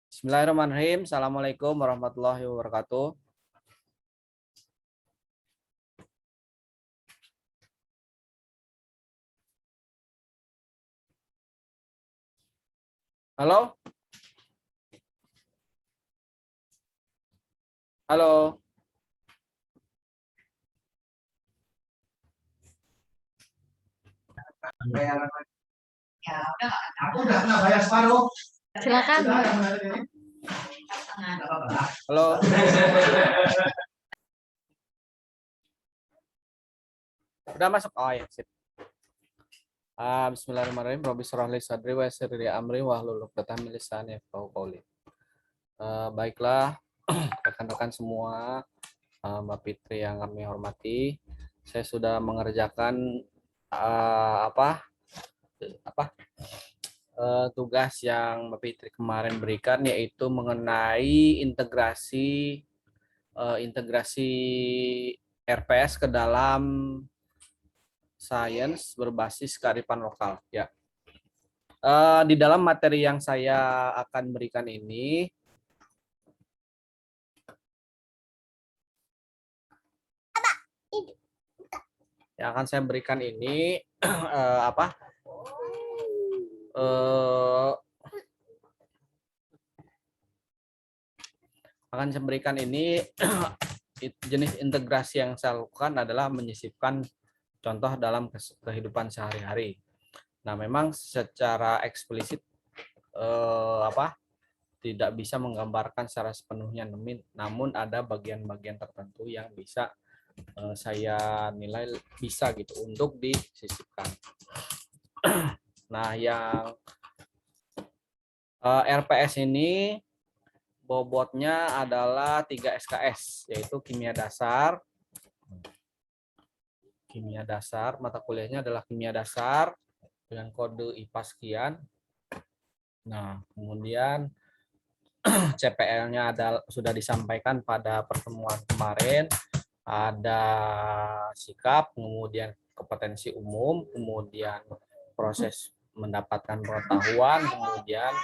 Bismillahirrahmanirrahim. Assalamualaikum warahmatullahi wabarakatuh. Halo? Halo? Aku udah pernah bayar separuh. Silakan. Halo? Udah masuk? Oh ya, sip. Bismillahirrahmanirrahim. Rabbi shrah li sadri wa yassir li amri wahlul 'uqdatam min lisani yafqahu qawli. Baiklah, rekan-rekan semua, Mbak Fitri yang kami hormati, saya sudah mengerjakan tugas yang Mbak Fitri kemarin berikan, yaitu mengenai integrasi RPS ke dalam sains berbasis kearifan lokal. Ya, di dalam materi yang saya akan berikan ini, jenis integrasi yang saya lakukan adalah menyisipkan contoh dalam kehidupan sehari-hari. Nah, memang secara eksplisit tidak bisa menggambarkan secara sepenuhnya, namun ada bagian-bagian tertentu yang bisa saya nilai bisa gitu untuk disisipkan. Nah, yang RPS ini bobotnya adalah 3 SKS, yaitu kimia dasar, mata kuliahnya adalah kimia dasar dengan kode IPA sekian. Nah, kemudian CPL-nya sudah disampaikan pada pertemuan kemarin, ada sikap, kemudian kompetensi umum, kemudian proses mendapatkan pengetahuan, kemudian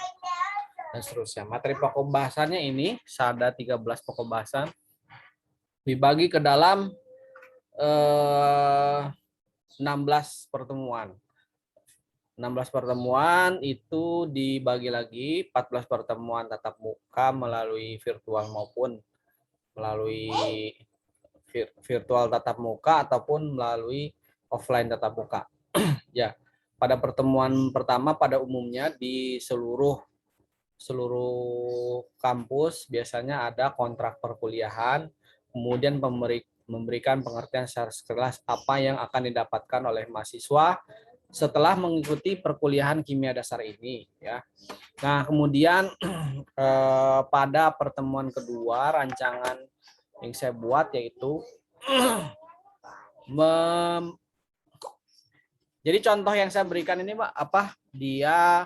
dan seterusnya. Materi pokok bahasannya ini ada 13 pokok bahasan, dibagi ke dalam 16 pertemuan. 16 pertemuan itu dibagi lagi, 14 pertemuan tatap muka melalui virtual maupun melalui virtual tatap muka ataupun melalui offline tatap muka. Ya, pada pertemuan pertama pada umumnya di seluruh kampus biasanya ada kontrak perkuliahan, kemudian memberikan pengertian secara sekilas apa yang akan didapatkan oleh mahasiswa setelah mengikuti perkuliahan kimia dasar ini, ya. Nah, kemudian pada pertemuan kedua rancangan yang saya buat yaitu jadi contoh yang saya berikan ini, Pak, dia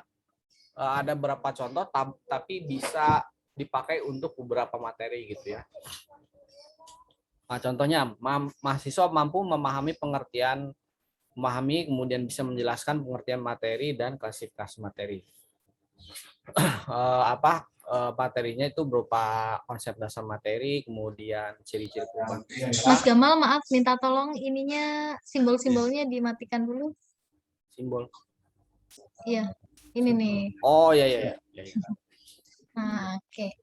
ada beberapa contoh tapi bisa dipakai untuk beberapa materi gitu ya. Nah, contohnya mahasiswa mampu memahami kemudian bisa menjelaskan pengertian materi dan klasifikasi materi. Materinya itu berupa konsep dasar materi, kemudian ciri-ciri perubahan. Mas Gamal, maaf minta tolong ininya simbol-simbolnya dimatikan dulu. Simbol. Iya, ini nih. Oh ya. Nah, oke.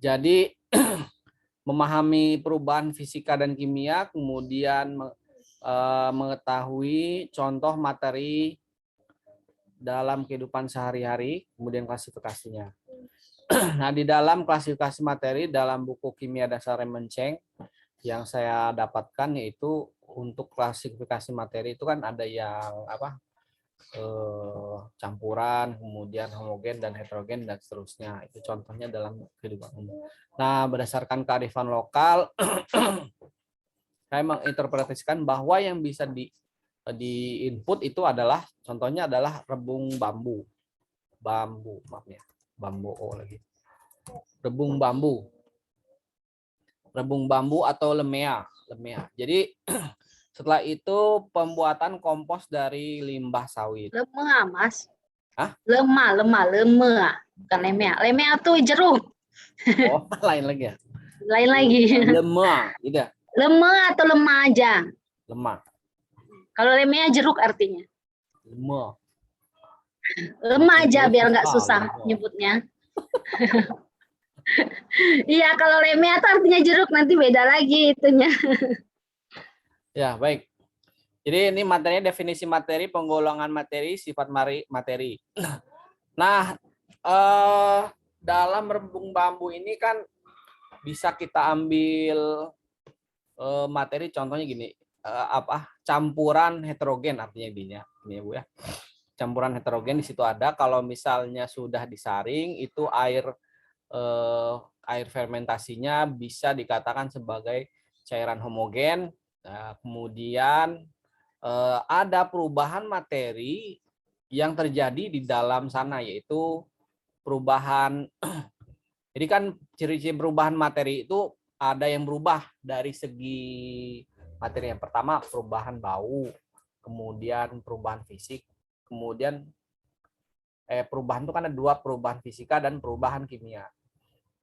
Jadi memahami perubahan fisika dan kimia, kemudian mengetahui contoh materi dalam kehidupan sehari-hari, kemudian klasifikasinya. Nah, di dalam klasifikasi materi dalam buku Kimia Dasar Raymond Cheng yang saya dapatkan, yaitu untuk klasifikasi materi itu kan ada yang campuran, kemudian homogen dan heterogen dan seterusnya. Itu contohnya dalam kehidupan umum. Nah, berdasarkan kearifan lokal saya menginterpretasikan bahwa yang bisa di input itu adalah contohnya adalah rebung bambu atau lemea. Jadi setelah itu pembuatan kompos dari limbah sawit. Lemah, Mas. Hah? Lemah. Bukan lemea. Lemea tuh jeruk. Oh, lain lagi ya. Lain lagi. Lemah, gitu ya. Lemah atau lemah aja. Lemah, Kalau lemea jeruk artinya. lemah. Lemah aja Lemah biar nggak susah lemah. nyebutnya. Iya, kalau lemea tuh artinya jeruk, nanti beda lagi itunya. Ya, baik. Jadi ini materinya definisi materi, penggolongan materi, sifat materi. Nah, dalam rebung bambu ini kan bisa kita ambil materi, contohnya gini, campuran heterogen artinya ini ya Bu ya. Campuran heterogen di situ ada. Kalau misalnya sudah disaring, itu air fermentasinya bisa dikatakan sebagai cairan homogen. Nah, kemudian ada perubahan materi yang terjadi di dalam sana, yaitu perubahan. Jadi kan ciri-ciri perubahan materi itu ada yang berubah dari segi materi. Yang pertama perubahan bau, kemudian perubahan fisik, kemudian perubahan itu kan ada dua, perubahan fisika dan perubahan kimia.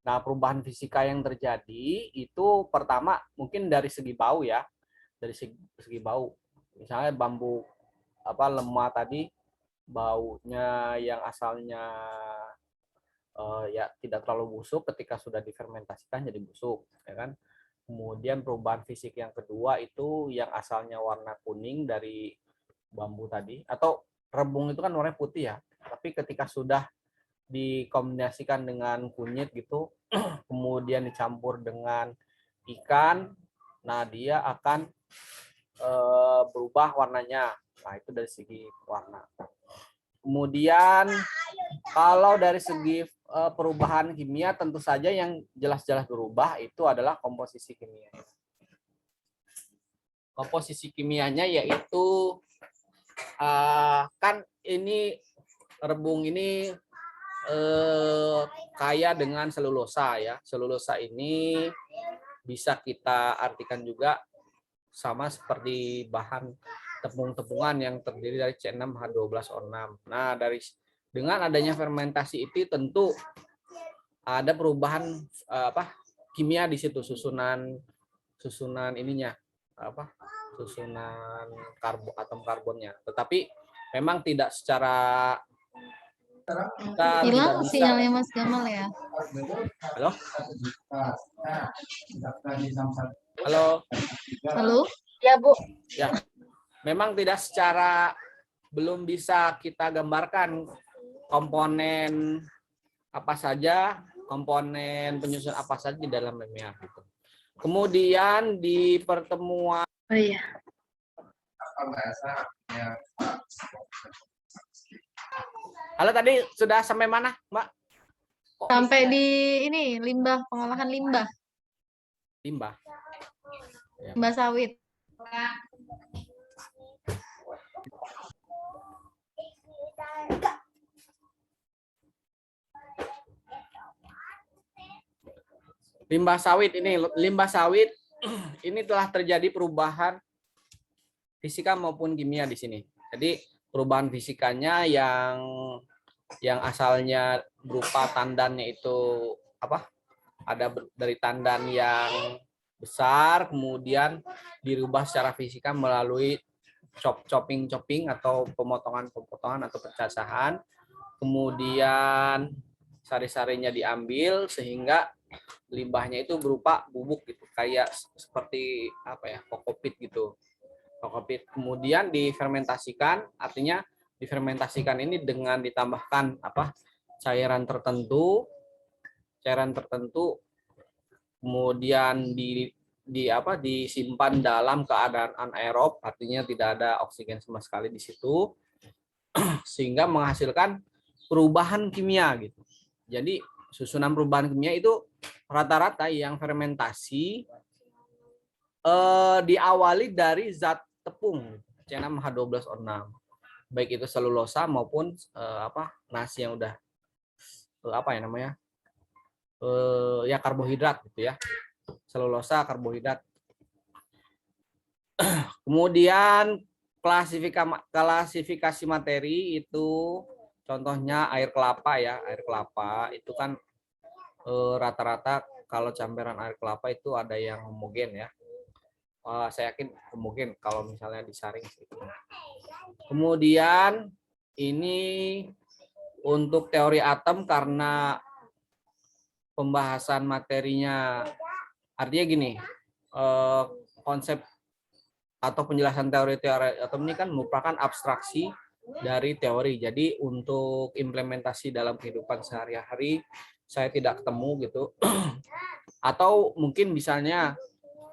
Nah, perubahan fisika yang terjadi itu pertama mungkin dari segi bau ya, dari segi bau. Misalnya bambu lemah tadi, baunya yang asalnya ya tidak terlalu busuk, ketika sudah difermentasikan jadi busuk, ya kan. Kemudian perubahan fisik yang kedua itu yang asalnya warna kuning dari bambu tadi, atau rebung itu kan warna putih ya, tapi ketika sudah dikombinasikan dengan kunyit gitu, kemudian dicampur dengan ikan, nah dia akan berubah warnanya. Nah, itu dari segi warna. Kemudian kalau dari segi perubahan kimia, tentu saja yang jelas-jelas berubah itu adalah komposisi kimia. Komposisi kimianya yaitu kan ini rebung ini kaya dengan selulosa ya. Selulosa ini bisa kita artikan juga sama seperti bahan tepung-tepungan yang terdiri dari C6H12O6. Nah, dengan adanya fermentasi itu tentu ada perubahan kimia di situ, susunan ininya susunan atom karbonnya. Tetapi memang tidak secara Hilang sinyalnya Mas Gamal ya. Halo? Halo? Halo? Ya, Bu. Ya. Memang tidak secara, belum bisa kita gambarkan komponen apa saja, komponen penyusun apa saja di dalam lemea gitu. Kemudian di pertemuan Oh iya. Halo, tadi sudah sampai mana, Mbak? Sampai di ini limbah, pengolahan limbah, Limbah. Ya. limbah sawit. Limbah sawit ini telah terjadi perubahan fisika maupun kimia di sini. Jadi perubahan fisikanya yang asalnya berupa tandannya itu ada dari tandan yang besar, kemudian dirubah secara fisika melalui chopping atau pemotongan atau percacahan. Kemudian sari-sarinya diambil sehingga limbahnya itu berupa bubuk gitu, kayak seperti kokopit gitu. Kokopit kemudian difermentasikan, artinya difermentasikan ini dengan ditambahkan cairan tertentu, kemudian disimpan dalam keadaan anaerob, artinya tidak ada oksigen sama sekali di situ, sehingga menghasilkan perubahan kimia gitu. Jadi susunan perubahan kimia itu rata-rata yang fermentasi diawali dari zat tepung C6H12O6, baik itu selulosa maupun nasi yang udah karbohidrat gitu ya, selulosa karbohidrat. Kemudian klasifikasi materi itu Contohnya air kelapa ya, air kelapa itu kan rata-rata kalau campuran air kelapa itu ada yang homogen ya. Saya yakin homogen kalau misalnya disaring. Kemudian ini untuk teori atom karena pembahasan materinya, artinya gini, konsep atau penjelasan teori-teori atom ini kan merupakan abstraksi dari teori. Jadi untuk implementasi dalam kehidupan sehari-hari saya tidak ketemu gitu. Atau mungkin misalnya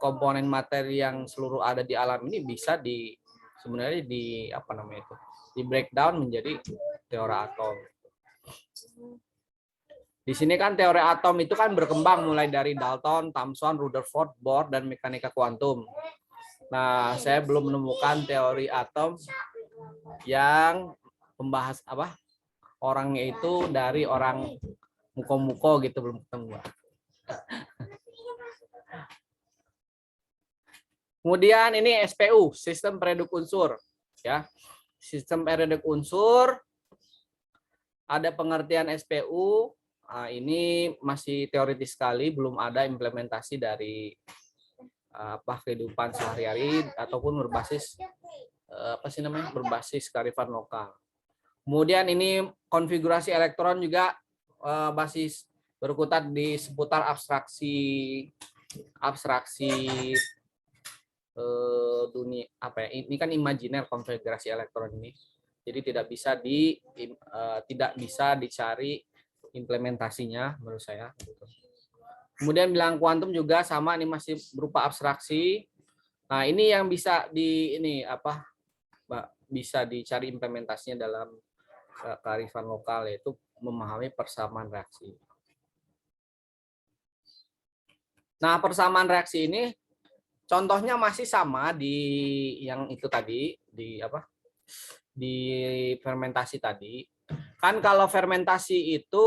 komponen materi yang seluruh ada di alam ini bisa sebenarnya di apa namanya itu, di breakdown menjadi teori atom. Di sini kan teori atom itu kan berkembang mulai dari Dalton, Thomson, Rutherford, Bohr, dan mekanika kuantum. Nah, saya belum menemukan teori atom yang membahas apa orangnya itu dari orang muko-muko gitu, belum ketemu. Kemudian ini SPU, sistem periode unsur ya. Sistem periode unsur ada pengertian SPU. Nah, ini masih teoritis sekali, belum ada implementasi dari kehidupan sehari-hari ataupun berbasis berbasis kearifan lokal. Kemudian ini konfigurasi elektron juga basis berkutat di seputar abstraksi dunia apa ya, ini kan imajiner konfigurasi elektron ini, jadi tidak bisa dicari implementasinya menurut saya. Kemudian bilang kuantum juga sama, ini masih berupa abstraksi. Nah, ini yang bisa bisa dicari implementasinya dalam kearifan lokal, yaitu memahami persamaan reaksi. Nah, persamaan reaksi ini contohnya masih sama di yang itu tadi, di fermentasi tadi. Kan kalau fermentasi itu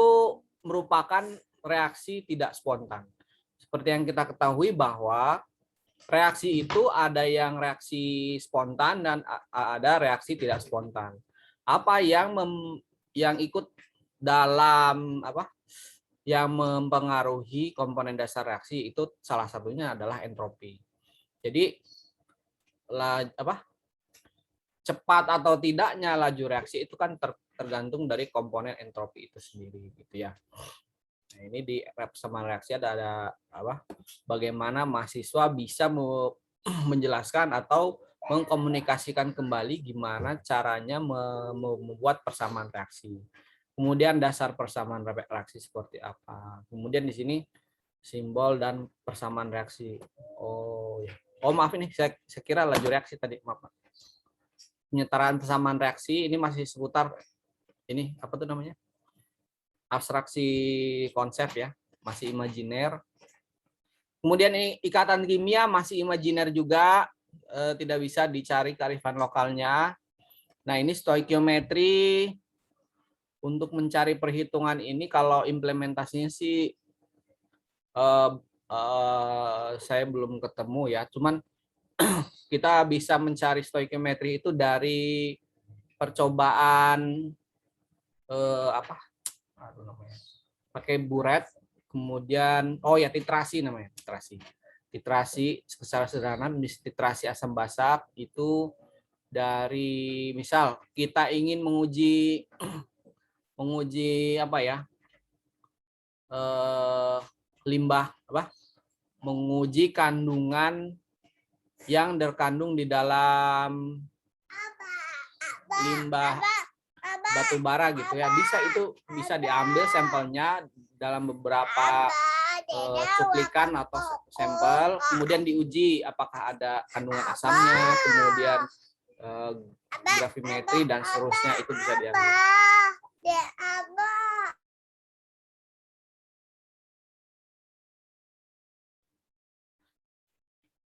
merupakan reaksi tidak spontan. Seperti yang kita ketahui bahwa reaksi itu ada yang reaksi spontan dan ada reaksi tidak spontan. Apa yang ikut dalam yang mempengaruhi komponen dasar reaksi itu salah satunya adalah entropi. Jadi cepat atau tidaknya laju reaksi itu kan tergantung dari komponen entropi itu sendiri gitu ya. Nah, ini di persamaan reaksi ada bagaimana mahasiswa bisa menjelaskan atau mengkomunikasikan kembali gimana caranya membuat persamaan reaksi. Kemudian dasar persamaan reaksi seperti apa. Kemudian di sini simbol dan persamaan reaksi. Oh maaf, ini saya kira laju reaksi tadi, maaf. Penyetaraan persamaan reaksi ini masih seputar ini apa tuh namanya? Abstraksi konsep ya, masih imajiner. Kemudian ini ikatan kimia masih imajiner juga, tidak bisa dicari kearifan lokalnya. Nah, ini stoikiometri untuk mencari perhitungan ini kalau implementasinya sih saya belum ketemu ya. Cuman kita bisa mencari stoikiometri itu dari percobaan pakai buret, kemudian titrasi namanya, titrasi secara sederhana, titrasi asam basak itu dari misal kita ingin menguji limbah menguji kandungan yang terkandung di dalam limbah batu bara gitu ya, bisa diambil sampelnya dalam beberapa cuplikan atau sampel, kemudian diuji apakah ada kandungan asamnya, kemudian gravimetri dan seterusnya itu bisa diambil.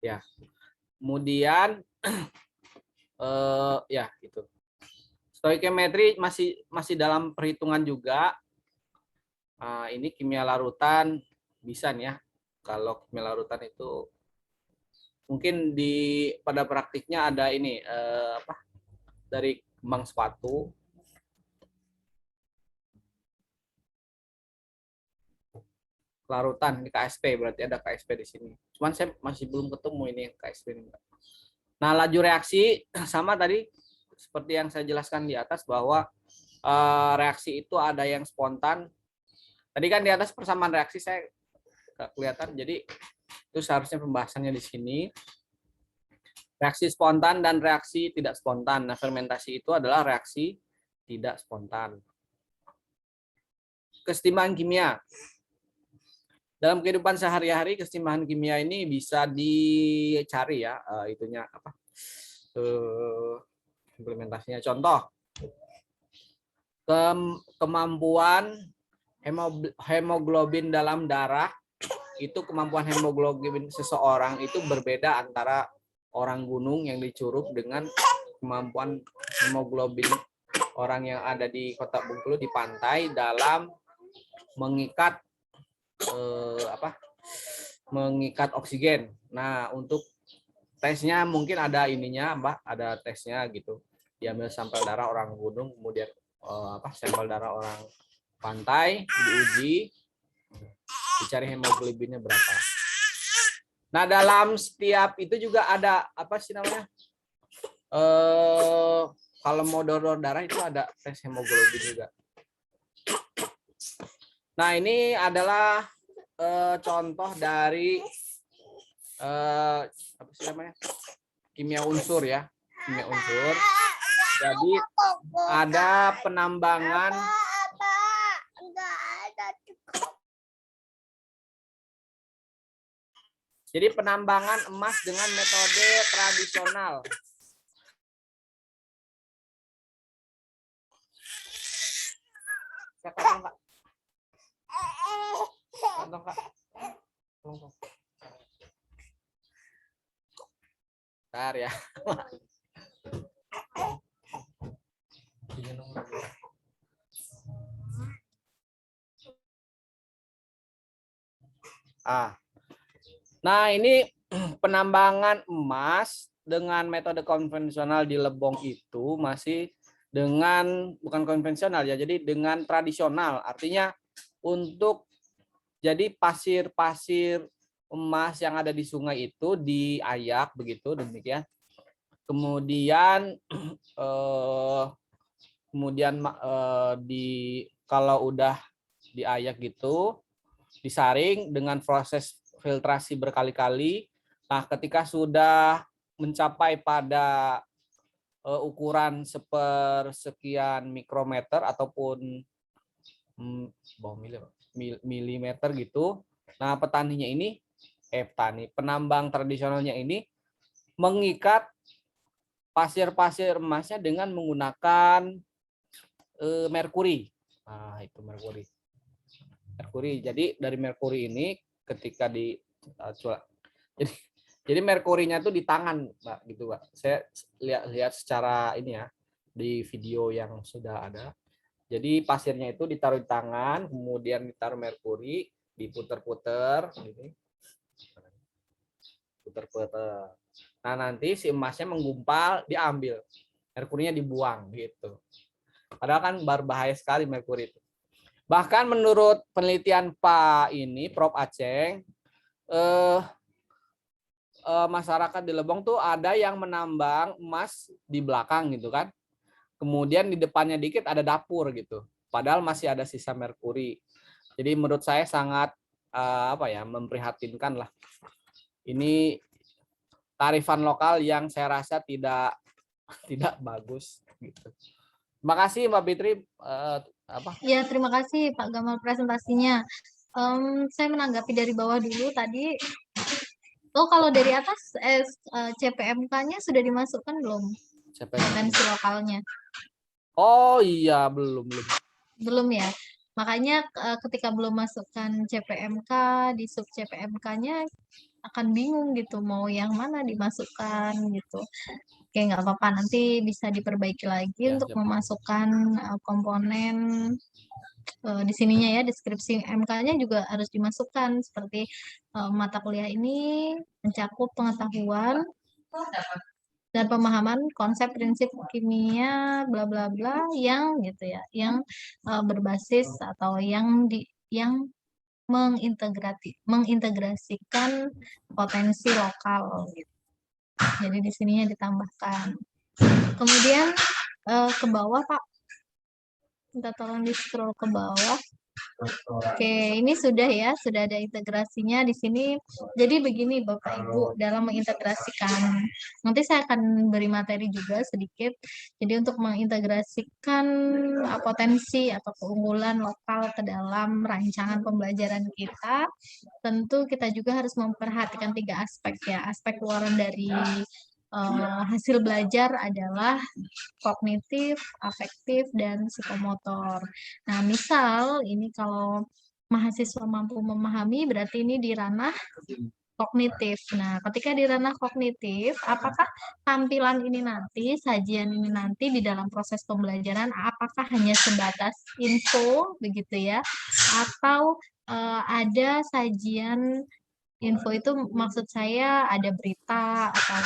Ya, kemudian ya gitu. Stoikiometri masih dalam perhitungan juga. Ini kimia larutan bisa nih ya. Kalau kimia larutan itu mungkin pada praktiknya ada ini dari kembang sepatu. larutan di KSP, berarti ada KSP di sini. Cuman saya masih belum ketemu ini yang KSP ini. Nah, laju reaksi sama tadi seperti yang saya jelaskan di atas bahwa reaksi itu ada yang spontan. Tadi kan di atas persamaan reaksi saya nggak kelihatan, jadi itu seharusnya pembahasannya di sini. Reaksi spontan dan reaksi tidak spontan. Nah, fermentasi itu adalah reaksi tidak spontan. Kesetimbangan kimia. Dalam kehidupan sehari-hari, kesetimbangan kimia ini bisa dicari ya, itunya apa? Implementasinya. Contoh, kemampuan hemoglobin dalam darah, itu kemampuan hemoglobin seseorang itu berbeda antara orang gunung yang di Curug dengan kemampuan hemoglobin orang yang ada di Kota Bengkulu di pantai dalam mengikat mengikat oksigen. Nah, untuk tesnya mungkin ada ininya, Mbak, ada tesnya gitu. Diambil sampel darah orang gunung, kemudian sampel darah orang pantai, diuji, dicari hemoglobinnya berapa. Nah, dalam setiap itu juga ada apa sih namanya? Kalau mau donor darah itu ada tes hemoglobin juga. Nah, ini adalah contoh dari apa sih namanya? Kimia unsur ya, kimia unsur. Jadi ada penambangan emas dengan metode tradisional. Bentar ya. Nah, ini penambangan emas dengan metode konvensional di Lebong itu masih dengan bukan konvensional ya, jadi dengan tradisional. Artinya untuk jadi pasir-pasir emas yang ada di sungai itu diayak begitu demikian. Kemudian kalau udah diayak gitu disaring dengan proses filtrasi berkali-kali. Nah, ketika sudah mencapai pada ukuran sepersekian mikrometer ataupun milimeter gitu. Nah, penambang tradisionalnya ini mengikat pasir-pasir emasnya dengan menggunakan merkuri. Nah, itu merkuri. Jadi dari merkuri ini ketika jadi merkurinya tuh di tangan, Mbak, gitu, Mbak. Saya lihat secara ini ya di video yang sudah ada. Jadi pasirnya itu ditaruh di tangan, kemudian ditaruh merkuri, diputer-puter, gitu. Puter-puter. Nah, nanti si emasnya menggumpal, diambil, merkurinya dibuang, gitu. Padahal kan berbahaya sekali merkuri itu. Bahkan menurut penelitian Prof. Aceng, masyarakat di Lebong tuh ada yang menambang emas di belakang gitu kan. Kemudian di depannya dikit ada dapur gitu. Padahal masih ada sisa merkuri. Jadi menurut saya sangat memprihatinkan lah. Ini kearifan lokal yang saya rasa tidak bagus gitu. Terima kasih Mbak Fitri. Ya, terima kasih Pak Gamal presentasinya. Saya menanggapi dari bawah dulu tadi. Oh, kalau dari atas CPMK-nya sudah dimasukkan belum? Potensi lokalnya. Oh iya, belum. Belum ya. Makanya ketika belum masukkan CPMK, di sub CPMK-nya akan bingung gitu mau yang mana dimasukkan gitu. Oke, nggak apa-apa, nanti bisa diperbaiki lagi Ya, untuk siap. memasukkan komponen di sininya ya, deskripsi MK-nya juga harus dimasukkan seperti mata kuliah ini mencakup pengetahuan dan pemahaman konsep prinsip kimia bla bla bla yang gitu ya, yang berbasis atau yang mengintegrasikan potensi lokal gitu. Jadi di sininya ditambahkan. Kemudian ke bawah Pak, minta tolong di scroll ke bawah. Oke, ini sudah ya, sudah ada integrasinya di sini. Jadi begini Bapak Ibu dalam mengintegrasikan. Nanti saya akan beri materi juga sedikit. Jadi untuk mengintegrasikan potensi atau keunggulan lokal ke dalam rancangan pembelajaran kita, tentu kita juga harus memperhatikan 3 aspek ya. Aspek keluaran dari hasil belajar adalah kognitif, afektif, dan psikomotor. Nah, misal ini kalau mahasiswa mampu memahami, berarti ini di ranah kognitif. Nah, ketika di ranah kognitif, apakah tampilan ini nanti, sajian ini nanti di dalam proses pembelajaran, apakah hanya sebatas info, begitu ya, atau ada sajian info itu maksud saya ada berita atau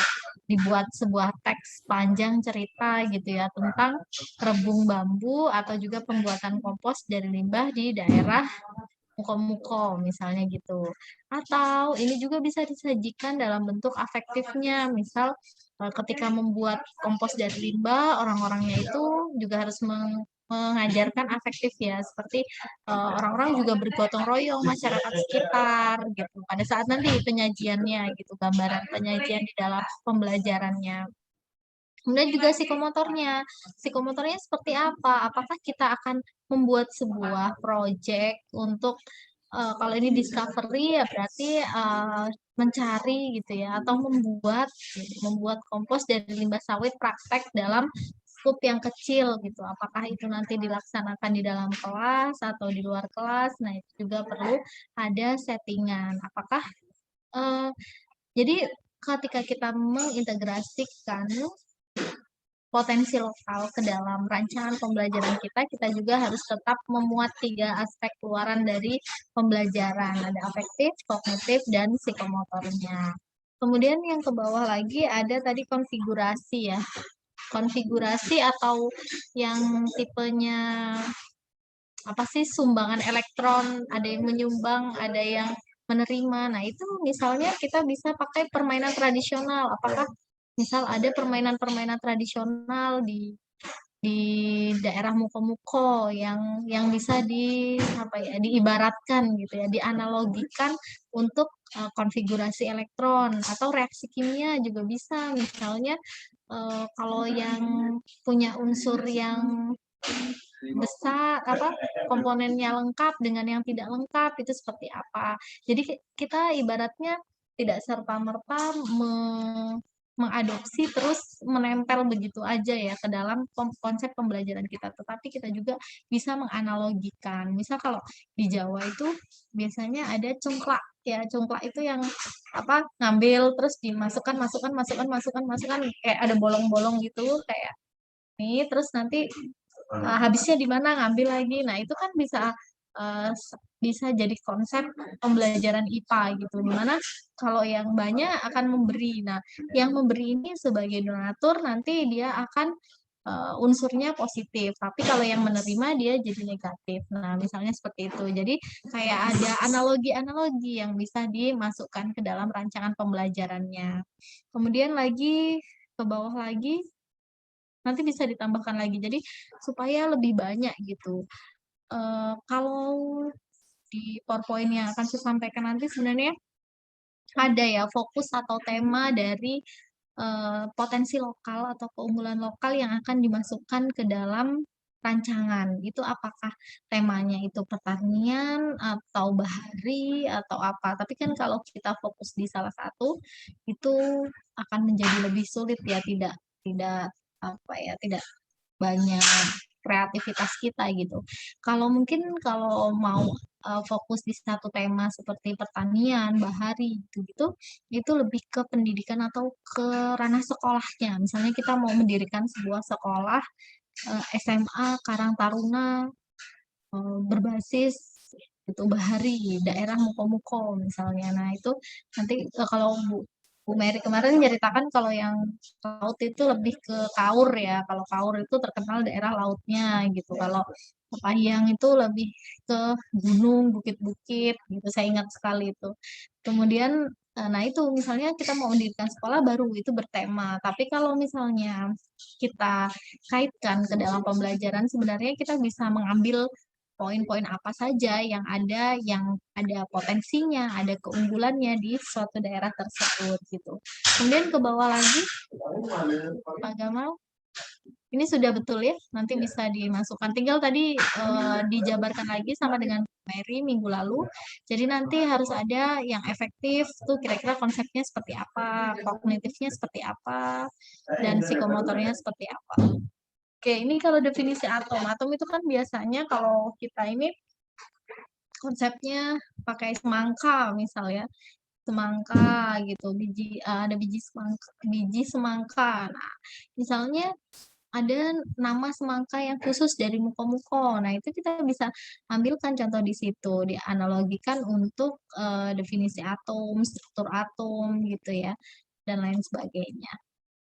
dibuat sebuah teks panjang cerita gitu ya tentang rebung bambu atau juga pembuatan kompos dari limbah di daerah muko-muko misalnya gitu. Atau ini juga bisa disajikan dalam bentuk afektifnya, misal ketika membuat kompos dari limbah, orang-orangnya itu juga harus mengajarkan afektif ya, seperti orang-orang juga bergotong royong masyarakat sekitar gitu pada saat nanti penyajiannya gitu, gambaran penyajian di dalam pembelajarannya. Kemudian juga psikomotornya. Psikomotornya seperti apa? Apakah kita akan membuat sebuah project untuk kalau ini discovery ya berarti mencari gitu ya atau membuat kompos dari limbah sawit praktek dalam skup yang kecil gitu. Apakah itu nanti dilaksanakan di dalam kelas atau di luar kelas? Nah, itu juga perlu ada settingan. Apakah jadi ketika kita mengintegrasikan potensi lokal ke dalam rancangan pembelajaran kita, kita juga harus tetap memuat 3 aspek keluaran dari pembelajaran. Ada afektif, kognitif, dan psikomotornya. Kemudian yang ke bawah lagi ada tadi konfigurasi ya. Konfigurasi atau yang tipenya apa sih sumbangan elektron, ada yang menyumbang, ada yang menerima. Nah, itu misalnya kita bisa pakai permainan tradisional. Apakah misal ada permainan-permainan tradisional di daerah muko-muko yang bisa diibaratkan gitu ya, dianalogikan untuk konfigurasi elektron atau reaksi kimia juga bisa. Misalnya kalau yang punya unsur yang besar komponennya lengkap dengan yang tidak lengkap itu seperti apa. Jadi kita ibaratnya tidak serta-merta mengadopsi terus menempel begitu aja ya ke dalam konsep pembelajaran kita, tetapi kita juga bisa menganalogikan. Misal kalau di Jawa itu biasanya ada cungklak ya, cungklak itu yang ngambil terus dimasukkan masukkan kayak ada bolong-bolong gitu kayak ini terus nanti habisnya di mana ngambil lagi. Nah, itu kan bisa jadi konsep pembelajaran IPA gitu. Dimana kalau yang banyak akan memberi. Nah, yang memberi ini sebagai donatur nanti dia akan unsurnya positif. Tapi kalau yang menerima dia jadi negatif. Nah, misalnya seperti itu. Jadi kayak ada analogi-analogi yang bisa dimasukkan ke dalam rancangan pembelajarannya. Kemudian lagi ke bawah lagi nanti bisa ditambahkan lagi. Jadi supaya lebih banyak gitu. Kalau di PowerPoint yang akan saya sampaikan nanti sebenarnya ada ya fokus atau tema dari potensi lokal atau keunggulan lokal yang akan dimasukkan ke dalam rancangan. Itu apakah temanya itu pertanian atau bahari atau apa. Tapi kan kalau kita fokus di salah satu itu akan menjadi lebih sulit ya, tidak tidak banyak kreativitas kita gitu. Kalau mau fokus di satu tema seperti pertanian, bahari gitu, itu lebih ke pendidikan atau ke ranah sekolahnya. Misalnya kita mau mendirikan sebuah sekolah SMA Karang Taruna berbasis itu bahari daerah muko-muko misalnya. Nah, itu nanti kalau Bu Mary kemarin menceritakan kalau yang laut itu lebih ke Kaur ya. Kalau Kaur itu terkenal daerah lautnya gitu. Kalau Pahiyang itu lebih ke gunung, bukit-bukit gitu. Saya ingat sekali itu. Kemudian nah itu misalnya kita mau mendirikan sekolah baru itu bertema. Tapi kalau misalnya kita kaitkan ke dalam pembelajaran sebenarnya kita bisa mengambil poin-poin apa saja yang ada potensinya, ada keunggulannya di suatu daerah tersebut gitu. Kemudian ke bawah lagi, Pak Gamal, ini sudah betul ya, nanti bisa dimasukkan. Tinggal tadi dijabarkan lagi sama dengan Mary minggu lalu. Jadi nanti harus ada yang efektif tuh kira-kira konsepnya seperti apa, kognitifnya seperti apa, dan psikomotornya seperti apa. Oke, ini kalau definisi atom. Atom itu kan biasanya kalau kita ini konsepnya pakai semangka misalnya. Semangka gitu, ada biji semangka. Nah, misalnya ada nama semangka yang khusus dari muko-muko. Nah, itu kita bisa ambilkan contoh di situ, dianalogikan untuk definisi atom, struktur atom gitu ya, dan lain sebagainya.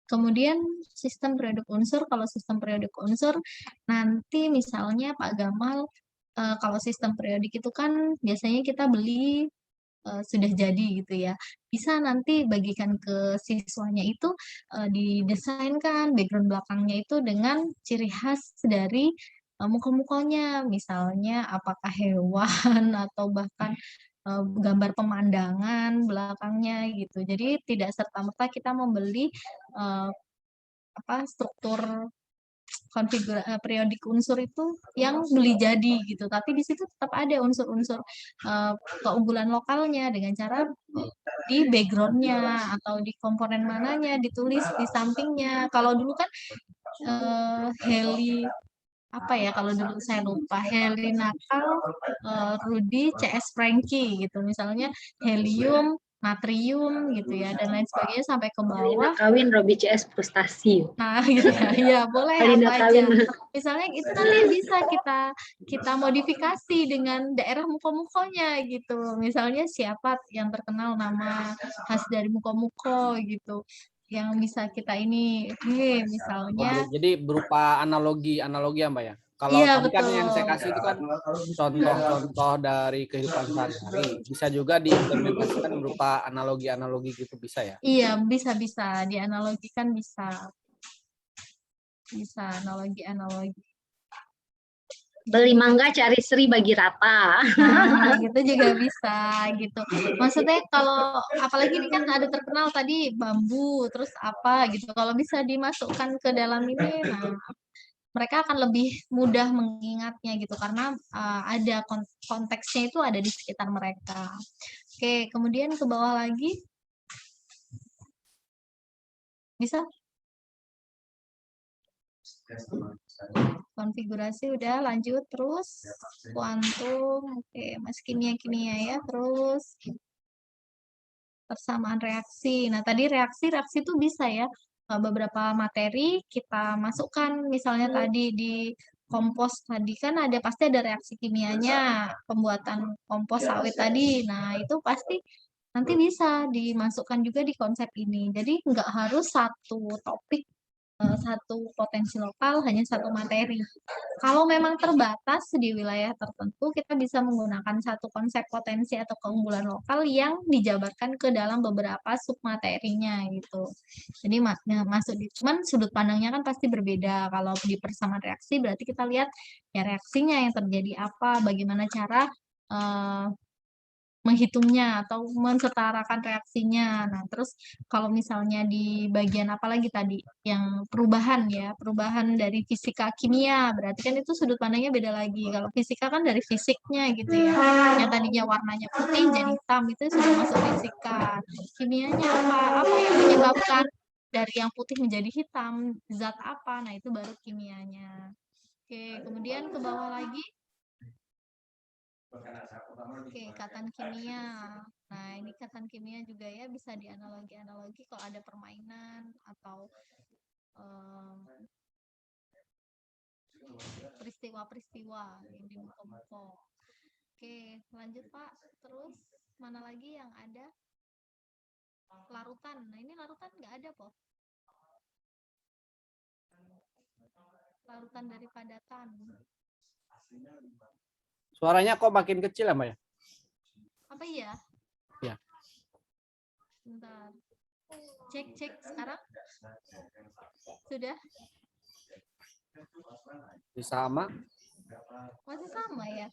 Kemudian sistem periodik unsur, kalau sistem periodik unsur nanti misalnya Pak Gamal, kalau sistem periodik itu kan biasanya kita beli sudah jadi gitu ya. Bisa nanti bagikan ke siswanya itu didesainkan background belakangnya itu dengan ciri khas dari muka-mukanya, misalnya apakah hewan atau bahkan gambar pemandangan belakangnya gitu. Jadi tidak serta-merta kita membeli eh, struktur periodik unsur itu yang beli jadi gitu. Tapi di situ tetap ada unsur-unsur keunggulan lokalnya dengan cara di backgroundnya atau di komponen mananya ditulis di sampingnya. Kalau dulu kan Heli apa ya kalau dulu saya lupa Heli Nakal, Rudy, CS Frankie gitu misalnya helium, natrium gitu ya dan lain sebagainya sampai ke Alina bawah. kawin, Robi CS frustasi. Nah, gitu ya, ya boleh Alina apa aja. kawin. Misalnya itu nanti bisa kita modifikasi dengan daerah muko-mukonya gitu. Misalnya siapa yang terkenal nama khas dari muko-muko gitu. Yang bisa kita ini, misalnya, Jadi berupa analogi ya Mbak ya. Kalau iya tadi kan betul. yang saya kasih itu kan contoh-contoh dari kehidupan sehari-hari. Bisa juga diimplementasikan berupa analogi-analogi gitu bisa ya. Iya, bisa-bisa dianalogikan bisa. Bisa analogi-analogi. Beli mangga cari Sri bagi rata. Nah, gitu juga bisa gitu. Maksudnya kalau apalagi ini kan ada terkenal tadi bambu, terus apa gitu. Kalau bisa dimasukkan ke dalam ini, nah mereka akan lebih mudah mengingatnya gitu karena ada konteksnya itu ada di sekitar mereka. Oke, kemudian ke bawah lagi bisa konfigurasi udah lanjut terus kuantum. Oke, Mas kimia ya terus persamaan reaksi. Nah, tadi reaksi itu bisa ya, beberapa materi kita masukkan, misalnya tadi di kompos tadi kan pasti ada reaksi kimianya, pembuatan kompos sawit tadi. Nah, itu pasti nanti bisa dimasukkan juga di konsep ini. Jadi nggak harus satu topik, satu potensi lokal, hanya satu materi. Kalau memang terbatas di wilayah tertentu, kita bisa menggunakan satu konsep potensi atau keunggulan lokal yang dijabarkan ke dalam beberapa submaterinya gitu. Jadi masuk cuman sudut pandangnya kan pasti berbeda. Kalau di persamaan reaksi berarti kita lihat ya reaksinya yang terjadi apa, bagaimana cara eh, menghitungnya atau mensetarakan reaksinya. Nah, terus kalau misalnya di bagian apa lagi tadi yang perubahan ya, perubahan dari fisika kimia, berarti kan itu sudut pandangnya beda lagi. Kalau fisika kan dari fisiknya gitu ya. Yang tadinya warnanya putih jadi hitam itu sudah masuk fisika. Kimianya apa? Apa yang menyebabkan dari yang putih menjadi hitam? Zat apa? Nah, itu baru kimianya. Oke, kemudian ke bawah lagi. Oke, ikatan kimia. Nah, ini ikatan kimia juga ya bisa dianalogi-analogi kalau ada permainan atau peristiwa-peristiwa yang di muka-muka. Oke, lanjut Pak. Terus mana lagi yang ada? Larutan. Nah, ini larutan nggak ada, Po. Larutan dari padatan. Suaranya kok makin kecil ya, Mbak ya? Apa iya? Ya. Bentar. Cek sekarang. Sudah? Sama. Masih sama ya?